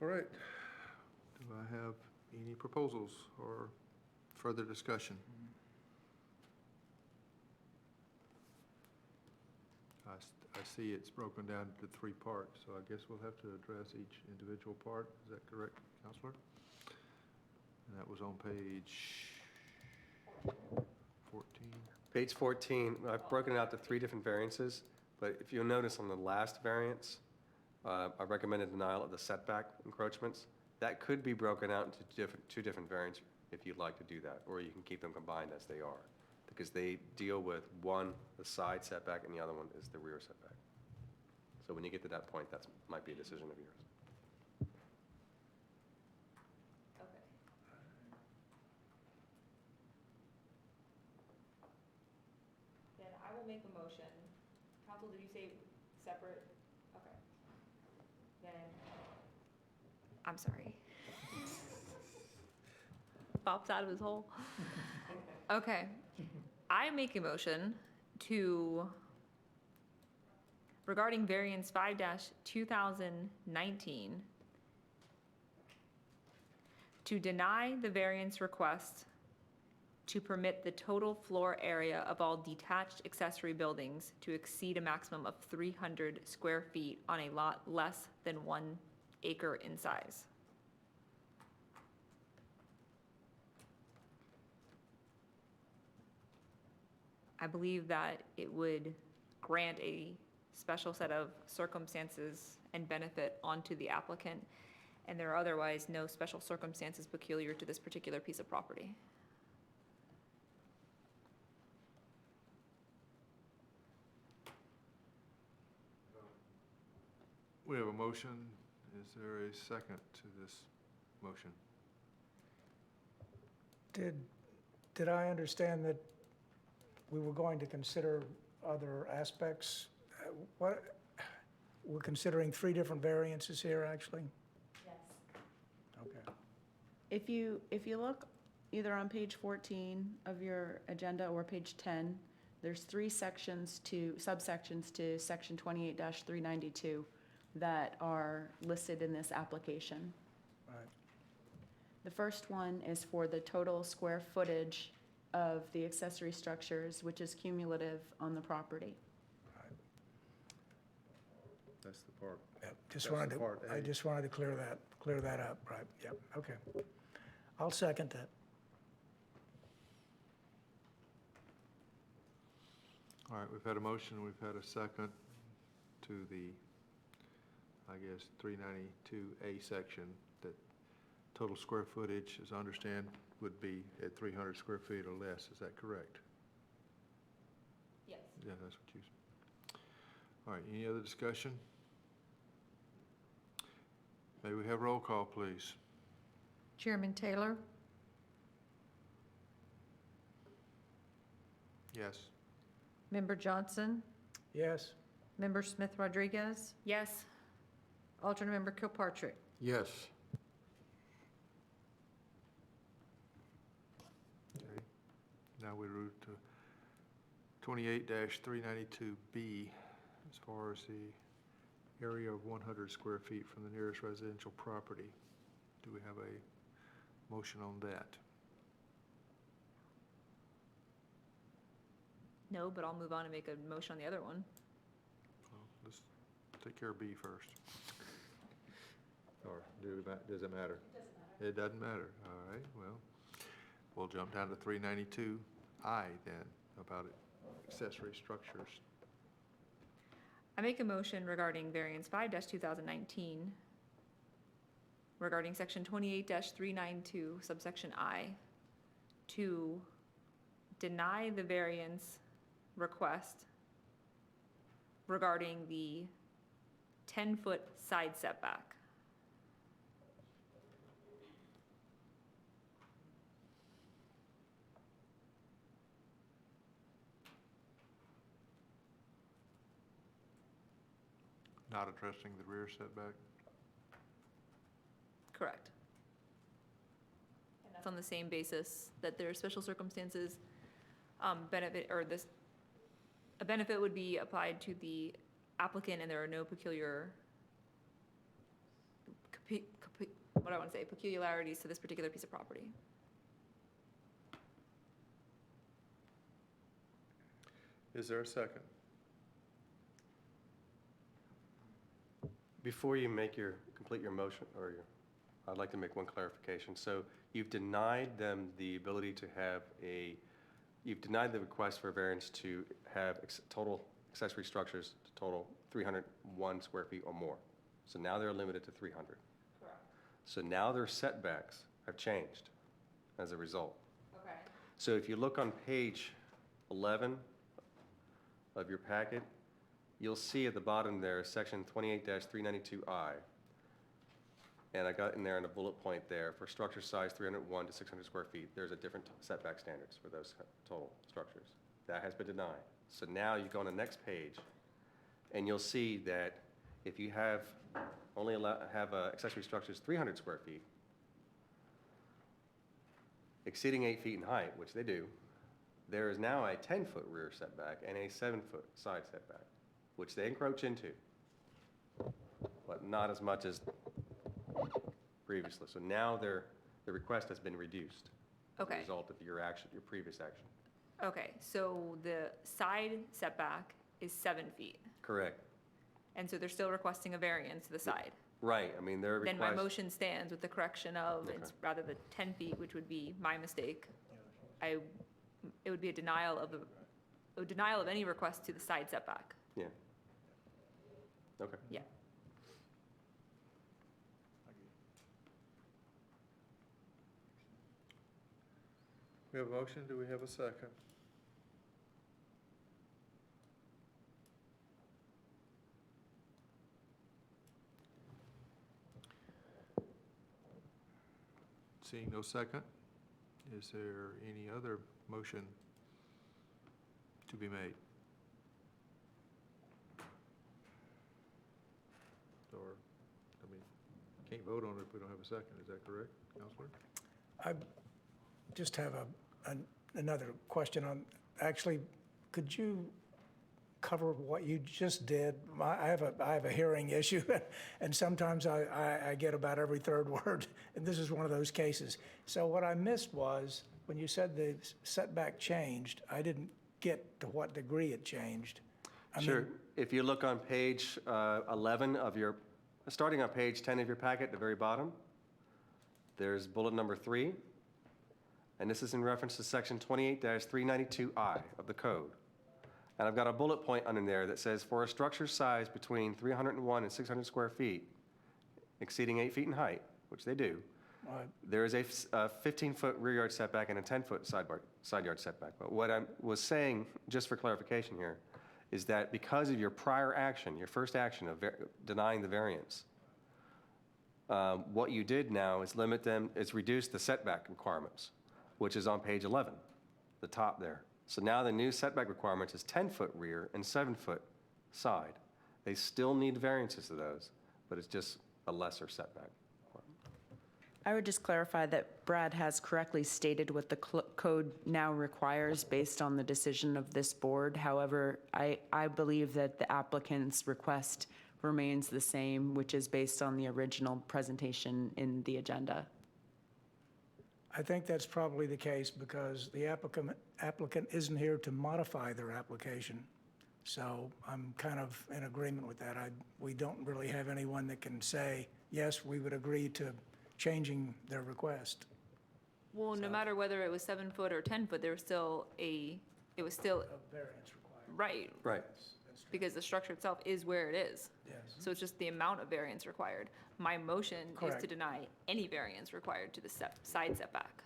All right. Do I have any proposals or further discussion? I see it's broken down into 3 parts, so I guess we'll have to address each individual part. Is that correct, Counselor? And that was on page 14. Page 14, I've broken it out to 3 different variances, but if you'll notice on the last variance, I recommended denial of the setback encroachments. That could be broken out into two different variants if you'd like to do that, or you can keep them combined as they are, because they deal with one, the side setback, and the other one is the rear setback. So when you get to that point, that might be a decision of yours. Okay. Then I will make a motion. Council, did you say separate? Okay. Then, I'm sorry. Bob's out of his hole. Okay. I make a motion to, regarding variance 5-2019, to deny the variance request to permit the total floor area of all detached accessory buildings to exceed a maximum of 300 square feet on a lot less than 1 acre in size. I believe that it would grant a special set of circumstances and benefit onto the applicant, and there are otherwise no special circumstances peculiar to this particular piece of property. We have a motion. Is there a second to this motion? Did I understand that we were going to consider other aspects? We're considering 3 different variances here, actually? Yes. Okay. If you look either on page 14 of your agenda or page 10, there's 3 subsections to section 28-392 that are listed in this application. Right. The first one is for the total square footage of the accessory structures, which is cumulative on the property. That's the part. Yep, That's I just wanted to clear that up, right, yep, okay. I'll second that. All right, we've had a motion, we've had a second to the, I guess, 392A section, that total square footage, as I understand, would be at 300 square feet or less. Is that correct? Yes. Yeah, that's what you said. All right, any other discussion? May we have roll call, please? Chairman Taylor, Yes. Member Johnson, Yes? Member Smith Rodriguez, Yes. Alternate Member Kilpatrick. Yes. Okay. Now we move to 28-392B, as far as the area of 100 square feet from the nearest residential property. Do we have a motion on that? No, but I'll move on and make a motion on the other one. Well, let's take care of B first. Or does it matter? It doesn't matter. It doesn't matter, all right, well. We'll jump down to 392I then, about accessory structures. I make a motion regarding variance 5-2019, regarding section 28-392, subsection I, to deny the variance request regarding the 10-foot side setback. Not addressing the rear setback. Correct. And that's on the same basis that there are special circumstances, benefit, or this, a benefit would be applied to the applicant and there are no peculiar, what do I want to say, peculiarities to this particular piece of property. Is there a second? Before you complete your motion, I'd like to make one clarification. So you've denied them the ability to have you've denied the request for variance to have total accessory structures to total 301 square feet or more. So now they're limited to 300. Correct. So now their setbacks have changed as a result. Okay. So if you look on page 11 of your packet, you'll see at the bottom there, section 28-392I. And I got in there in a bullet point there, for structure size 301 to 600 square feet, there's a different setback standards for those total structures. That has been denied. So now you go on the next page, and you'll see that if you have accessory structures 300 square feet, exceeding 8 feet in height, which they do, there is now a 10-foot rear setback and a 7-foot side setback, which they encroach into, but not as much as previously. So now the request has been reduced as Okay. a result of your previous action. Okay, so the side setback is 7 feet, Correct. and so they're still requesting a variance to the side. Right, I mean, they're Then my request. motion stands with the correction of, it's rather than 10 feet, which would be my mistake. It would be a denial of any request to the side setback. Yeah. Okay. Yeah. We have a motion, do we have a second? Seeing no second, is there any other motion to be made? Or, I mean, can't vote on it if we don't have a second, is that correct, Counselor? I just have another question on, actually, could you cover what you just did? I have a hearing issue, and sometimes I get about every third word, and this is one of those cases. So what I missed was, when you said the setback changed, I didn't get to what degree it changed. I Sure. mean, If you look on page 11 of starting on page 10 of your packet at the very bottom, there's bullet number 3, and this is in reference to section 28-392I of the code. And I've got a bullet point under there that says, for a structure size between 301 and 600 square feet, exceeding 8 feet in height, which they do, there is a 15-foot rear yard setback and a 10-foot side yard setback. But what I was saying, just for clarification here, is that because of your prior action, your first action of denying the variance, what you did now is reduce the setback requirements, which is on page 11, the top there. So now the new setback requirements is 10-foot rear and 7-foot side. They still need variances to those, but it's just a lesser setback. I would just clarify that Brad has correctly stated what the code now requires based on the decision of this board. However, I believe that the applicant's request remains the same, which is based on the original presentation in the agenda. I think that's probably the case because the applicant isn't here to modify their application. So I'm kind of in agreement with that. We don't really have anyone that can say, yes, we would agree to changing their request. Well, no So- matter whether it was 7 foot or 10 foot, there was still it was still, A variance required. right, Right. because the structure itself is where it is. Yes. So it's just the amount of variance required. My motion is to Correct. deny any variance required to the side setback.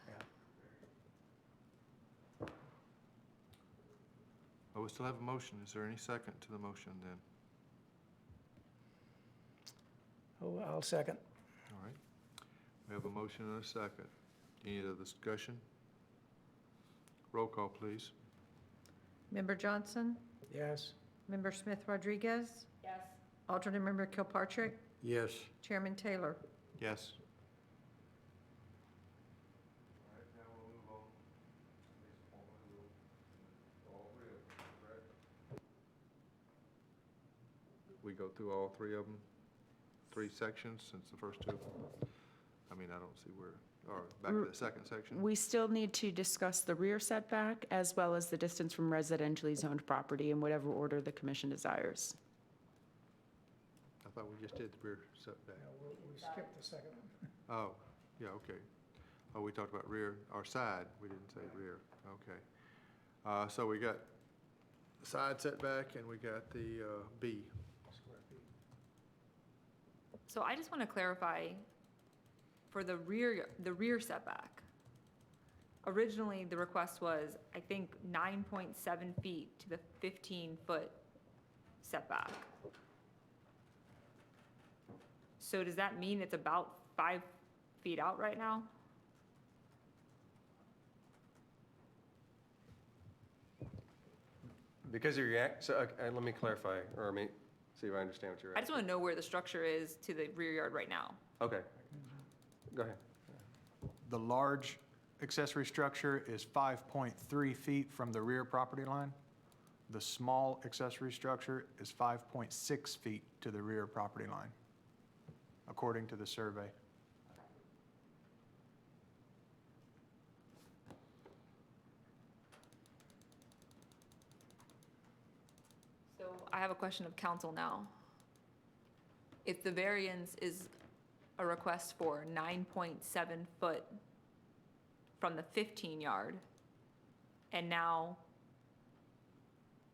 Oh, we still have a motion. Is there any second to the motion then? Oh, I'll second. All right. We have a motion and a second. Any other discussion? Roll call, please. Member Johnson? Yes. Member Smith Rodriguez? Yes. Alternate Member Kilpatrick? Yes. Chairman Taylor? Yes. All right, now we'll move on. We go through all three of them, three sections since the first two? I mean, I don't see where, or back to the second section? We still need to discuss the rear setback as well as the distance from residentially zoned property in whatever order the commission desires. I thought we just did the rear setback. We skipped the second one. Oh, yeah, okay. Oh, we talked about rear, or side, we didn't say rear, okay. So we got side setback and we got the B. Square feet. So I just want to clarify for the rear setback. Originally, the request was, I think, 9.7 feet to the 15-foot setback. So does that mean it's about 5 feet out right now? Because of your, so, let me clarify, or let me see if I understand what you're I just asking. want to know where the structure is to the rear yard right now. Okay. Go ahead. The large accessory structure is 5.3 feet from the rear property line. The small accessory structure is 5.6 feet to the rear property line, according to the survey. So I have a question of council now. If the variance is a request for 9.7 foot from the 15 yard, and now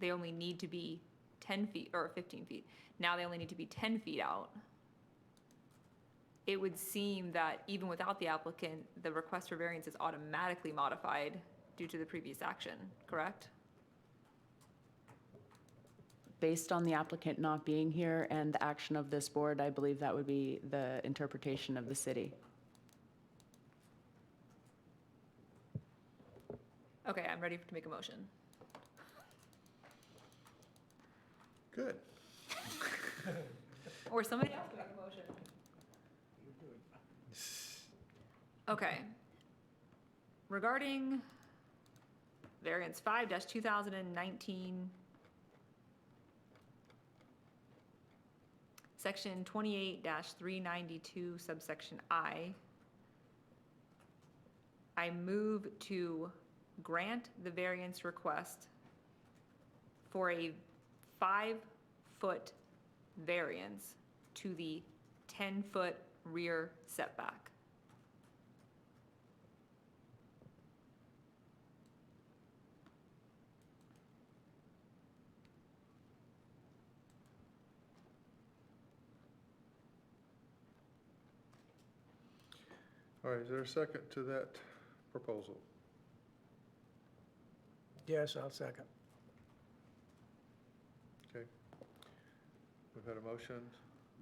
they only need to be 10 feet, or 15 feet, now they only need to be 10 feet out, it would seem that even without the applicant, the request for variance is automatically modified due to the previous action, correct? Based on the applicant not being here and the action of this board, I believe that would be the interpretation of the city. Okay, I'm ready to make a motion. Good. Or somebody else can make a motion. Okay. Regarding variance 5-2019, section 28-392 subsection I move to grant the variance request for a 5-foot variance to the 10-foot rear setback. All right, is there a second to that proposal? Yes, I'll second. Okay. We've had a motion.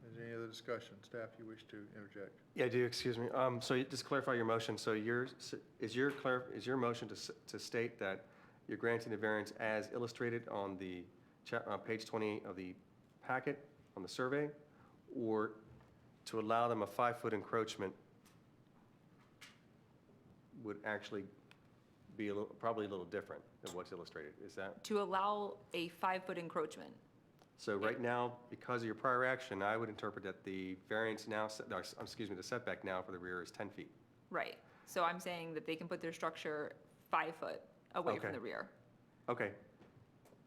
Is there any other discussion? Staff, you wish to interject? Yeah, I do, excuse me. So just clarify your motion. So is your motion to state that you're granting the variance as illustrated on the page 28 of the packet on the survey, or to allow them a 5-foot encroachment would actually be probably a little different than what's illustrated? Is that? To allow a 5-foot encroachment. So right now, because of your prior action, I would interpret that the variance now, the setback now for the rear is 10 feet. Right. So I'm saying that they can put their structure 5 foot away from Okay. the rear. Okay.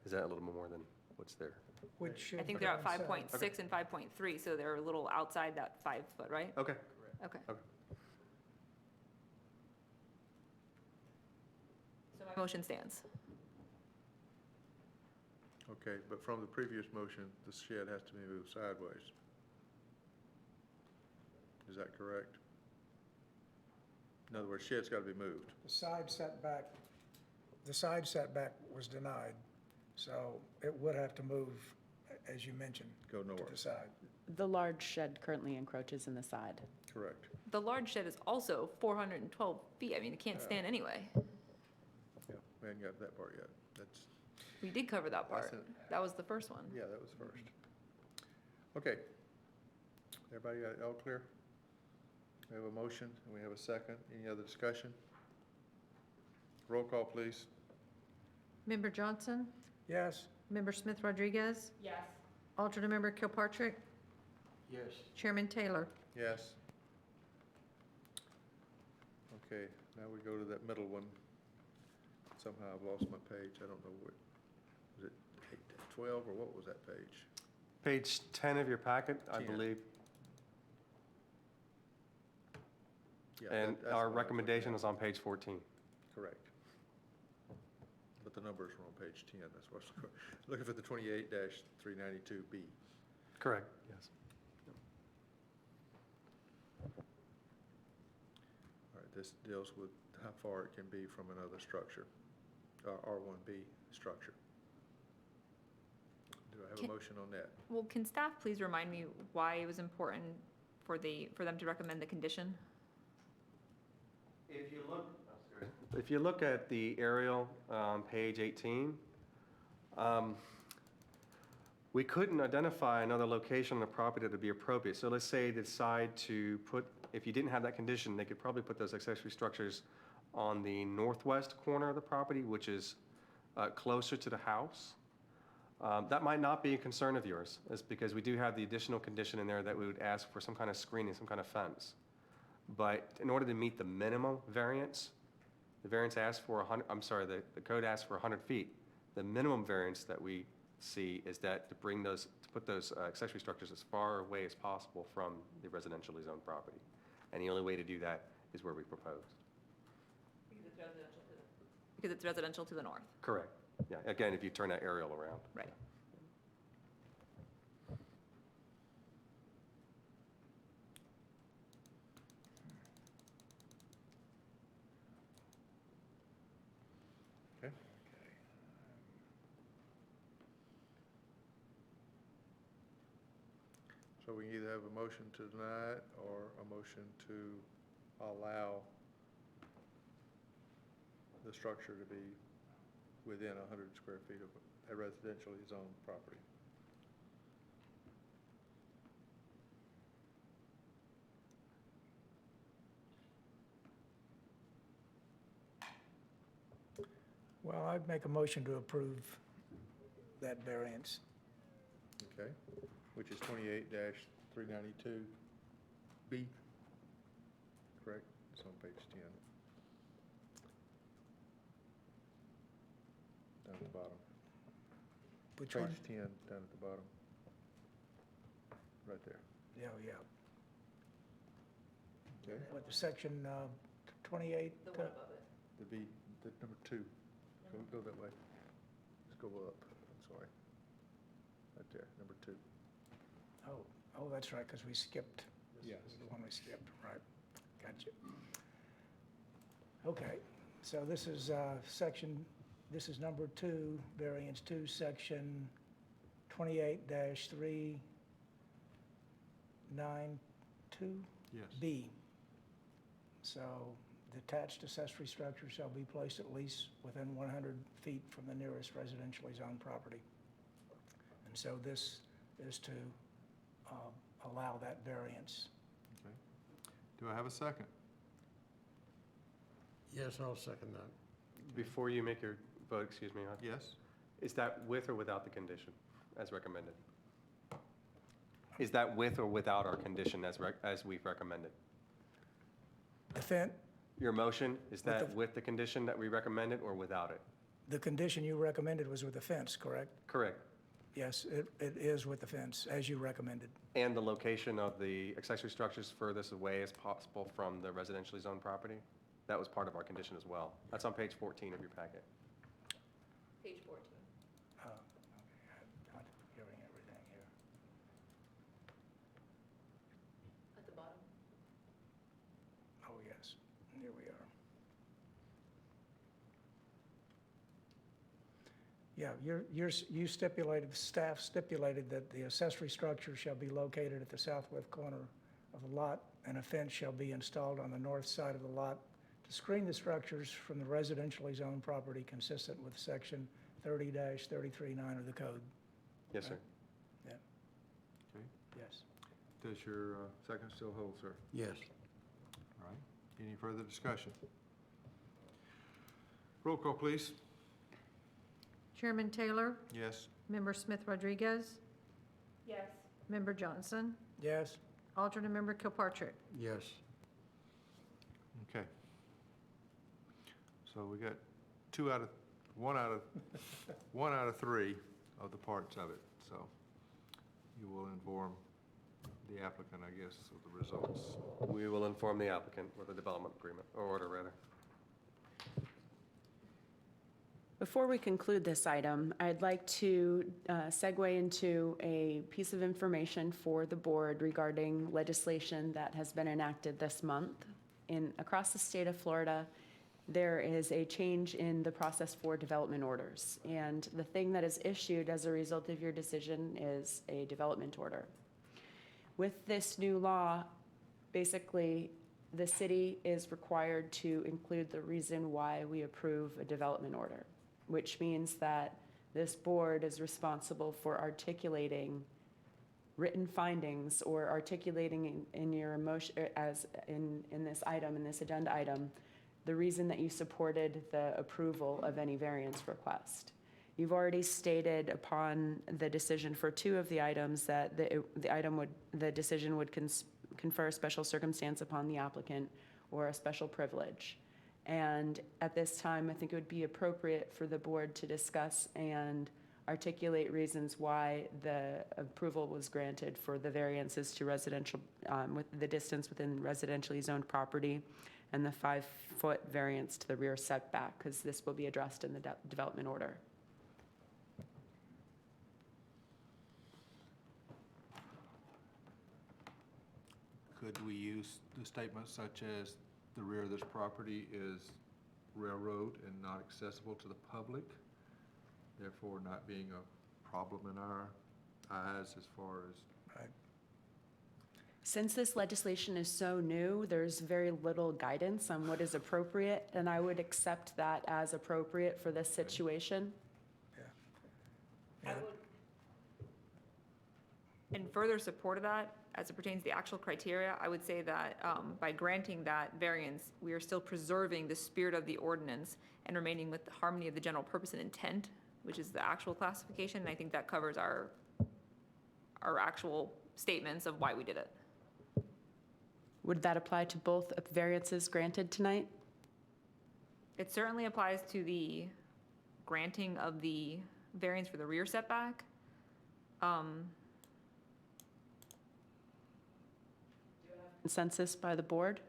Is that a little more than what's there? Which should I think they're at coincide. 5.6 and 5.3, so they're a little outside that 5 foot, right? Okay. Okay. Okay. Motion stands. Okay, but from the previous motion, the shed has to be moved sideways. Is that correct? In other words, shed's got to be moved. The side setback was denied, so it would have to move, as you mentioned, Go to the north. side. The large shed currently encroaches in the side. Correct. The large shed is also 412 feet. I mean, it can't stand anyway. Yeah, we hadn't got to that part yet. That's, We did cover that part. That's That was the first one. yeah, that was first. Okay. Everybody got it all clear? We have a motion and we have a second. Any other discussion? Roll call, please. Member Johnson? Yes, Member Smith Rodriguez? Yes. Alternate Member Kilpatrick? Yes. Chairman Taylor? Yes. Okay, now we go to that middle one. Somehow I've lost my page. I don't know what, was it 12 or what was that page? Page 10 of your packet, I 10. believe, Yeah, and that's our what I was looking recommendation at. is on page 14. Correct. But the numbers were on page 10, that's what's, looking for the 28-392B. Correct, yes. All right, this deals with how far it can be from another structure, R1B structure. Do I have a Can- motion on that? Well, can staff please remind me why it was important for them to recommend the condition? If you look at the aerial, page 18, we couldn't identify another location on the property that would be appropriate. So let's say they decide to put, if you didn't have that condition, they could probably put those accessory structures on the northwest corner of the property, which is closer to the house. That might not be a concern of yours, is because we do have the additional condition in there that we would ask for some kind of screening, some kind of fence. But in order to meet the minimum variance, the variance asks for 100, I'm sorry, the code asks for 100 feet. The minimum variance that we see is that to put those accessory structures as far away as possible from the residentially zoned property. And the only way to do that is where we proposed. Because it's residential to the north. Correct. Yeah, again, if you turn that aerial around. Right. Okay. So we either have a motion to deny it or a motion to allow the structure to be within 100 square feet of a residentially zoned property. well, I'd make a motion to approve that variance. Okay, which is 28-392B, correct? It's on page 10. Down at the bottom. Which one? Page 10, down at the bottom. Right there. Yeah, yeah. Okay, What, the section 28? The one above it. the B, the number 2. Go that way. Let's go up, I'm sorry. Right there, number 2. Oh, that's right, because we skipped. Yeah. This is the one we skipped, right. Gotcha. Okay, so this is this is number 2, variance 2, section 28-392B. Yes. So detached accessory structure shall be placed at least within 100 feet from the nearest residentially zoned property. And so this is to allow that variance. Okay. Do I have a second? Yes, I'll second that. Before you make your vote, excuse me, Yes? is that with or without the condition as recommended? Is that with or without our condition as we've recommended? Your motion, is that with the condition that we recommended or without it? The condition you recommended was with the fence, correct? Correct. Yes, it is with the fence, as you recommended. And the location of the accessory structures furthest away as possible from the residentially zoned property? That was part of our condition as well. That's on page 14 of your packet. Page 14. Oh, okay. I'm hearing everything here. At the bottom. Oh, yes, here we are. Yeah, you stipulated, staff stipulated that the accessory structure shall be located at the southwest corner of the lot, and a fence shall be installed on the north side of the lot to screen the structures from the residentially zoned property consistent with section 30-339 of the code. Yes, sir. Yeah, Okay. yes. Does your second still hold, sir? Yes. All right. Any further discussion? Roll call, please. Chairman Taylor, Yes. Member Smith Rodriguez, Yes. Member Johnson, Yes, alternate member Kilpatrick. Yes. Okay. So we got one out of three of the parts of it. So you will inform the applicant, I guess, of the results. We will inform the applicant with a development agreement, or order rather. Before we conclude this item, I'd like to segue into a piece of information for the board regarding legislation that has been enacted this month. Across the state of Florida, there is a change in the process for development orders. And the thing that is issued as a result of your decision is a development order. With this new law, basically, the city is required to include the reason why we approve a development order, which means that this board is responsible for articulating written findings or articulating in your emotion, as in this item, in this agenda item, the reason that you supported the approval of any variance request. You've already stated upon the decision for two of the items that the decision would confer a special circumstance upon the applicant or a special privilege. And at this time, I think it would be appropriate for the board to discuss and articulate reasons why the approval was granted for the variances to residential, with the distance within residentially zoned property and the 5-foot variance to the rear setback, because this will be addressed in the development order. Could we use the statement such as the rear of this property is railroad and not accessible to the public, therefore not being a problem in our eyes as far as, right. Since this legislation is so new, there's very little guidance on what is appropriate, and I would accept that as appropriate for this situation. I would. In further support of that, as it pertains to the actual criteria, I would say that by granting that variance, we are still preserving the spirit of the ordinance and remaining with the harmony of the general purpose and intent, which is the actual classification, and I think that covers our actual statements of why we did it. Would that apply to both variances granted tonight? It certainly applies to the granting of the variance for the rear setback. Consensus by the board?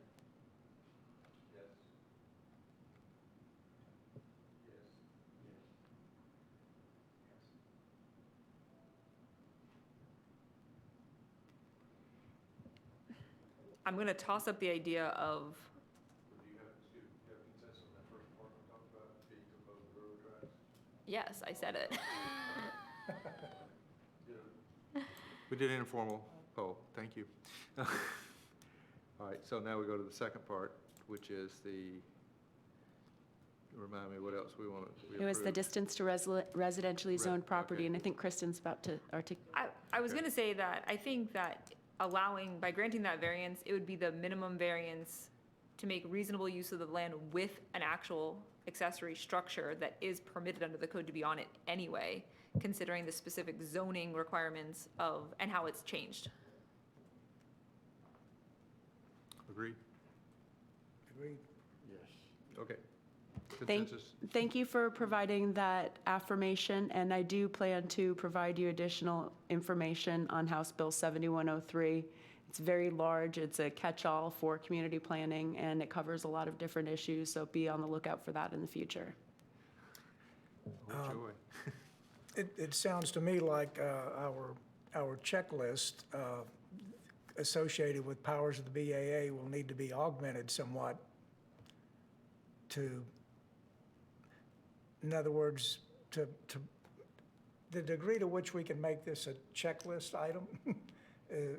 I'm going to toss up the idea of, do you have consensus on that first part we talked about, being proposed railroad tracks? yes, I said it. We did an informal poll, thank you. All right, so now we go to the second part, which is remind me what else we wanted. It was the distance to residentially zoned property, okay. and I think Kristen's about to articulate. I was going to say that I think that by granting that variance, it would be the minimum variance to make reasonable use of the land with an actual accessory structure that is permitted under the code to be on it anyway, considering the specific zoning requirements and how it's changed. Agreed? Agreed. Yes. Okay. Thank Consensus? you for providing that affirmation, and I do plan to provide you additional information on House Bill 7103 It's very large. It's a catch-all for community planning, and it covers a lot of different issues, so be on the lookout for that in the future. Oh, joy. It sounds to me like our checklist associated with powers of the BAA will need to be augmented somewhat to, in other words, to the degree to which we can make this a checklist item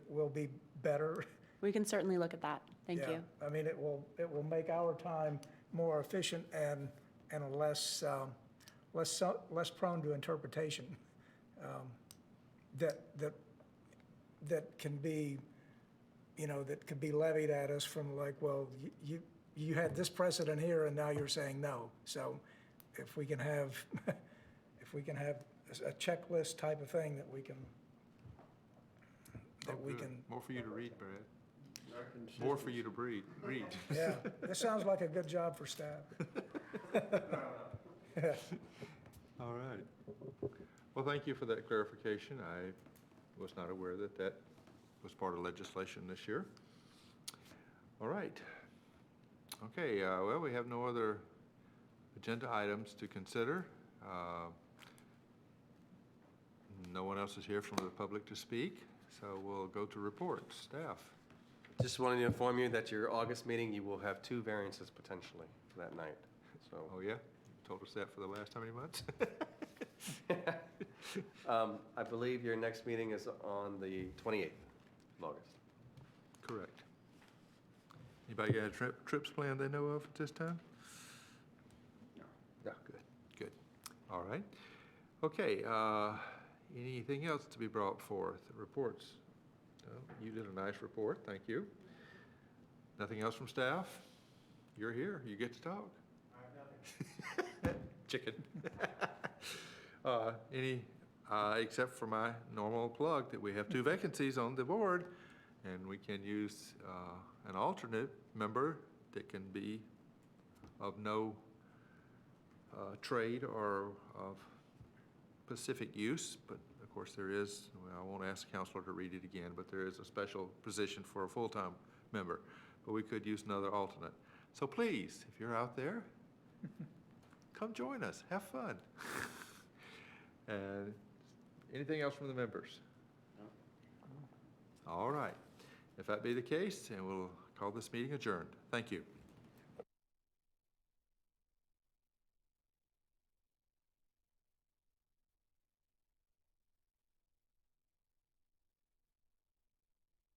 will be better. We can certainly look at that. Thank Yeah. you. I mean, it will make our time more efficient and less prone to interpretation. That can be, that could be levied at us from like, well, you had this precedent here and now you're saying no. So if we can have, a checklist type of thing that we can, Oh, good. More for you to read, Brad. Our More for you to read. yeah, this sounds like a good job for staff. All right. Well, thank you for that clarification. I was not aware that that was part of legislation this year. All right. Okay, well, we have no other agenda items to consider. No one else is here from the public to speak, so we'll go to reports. Staff. Just wanted to inform you that your August meeting, you will have 2 variances potentially for that night, so. Oh, yeah? You told us that for the last how many months? I believe your next meeting is on the 28th of August. Correct. Anybody got trips planned they know of at this time? No. Yeah, good. All right. Okay, anything else to be brought forth? Reports? No, you did a nice report, thank you. Nothing else from staff? You're here, you get to talk. I have nothing. Chicken. Except for my normal plug that we have 2 vacancies on the board, and we can use an alternate member that can be of no trade or of specific use, but of course there is, well, I won't ask the counselor to read it again, but there is a special position for a full-time member, but we could use another alternate. So please, if you're out there, come join us, have fun. And anything else from the members? No. All right. If that be the case, then we'll call this meeting adjourned. Thank you.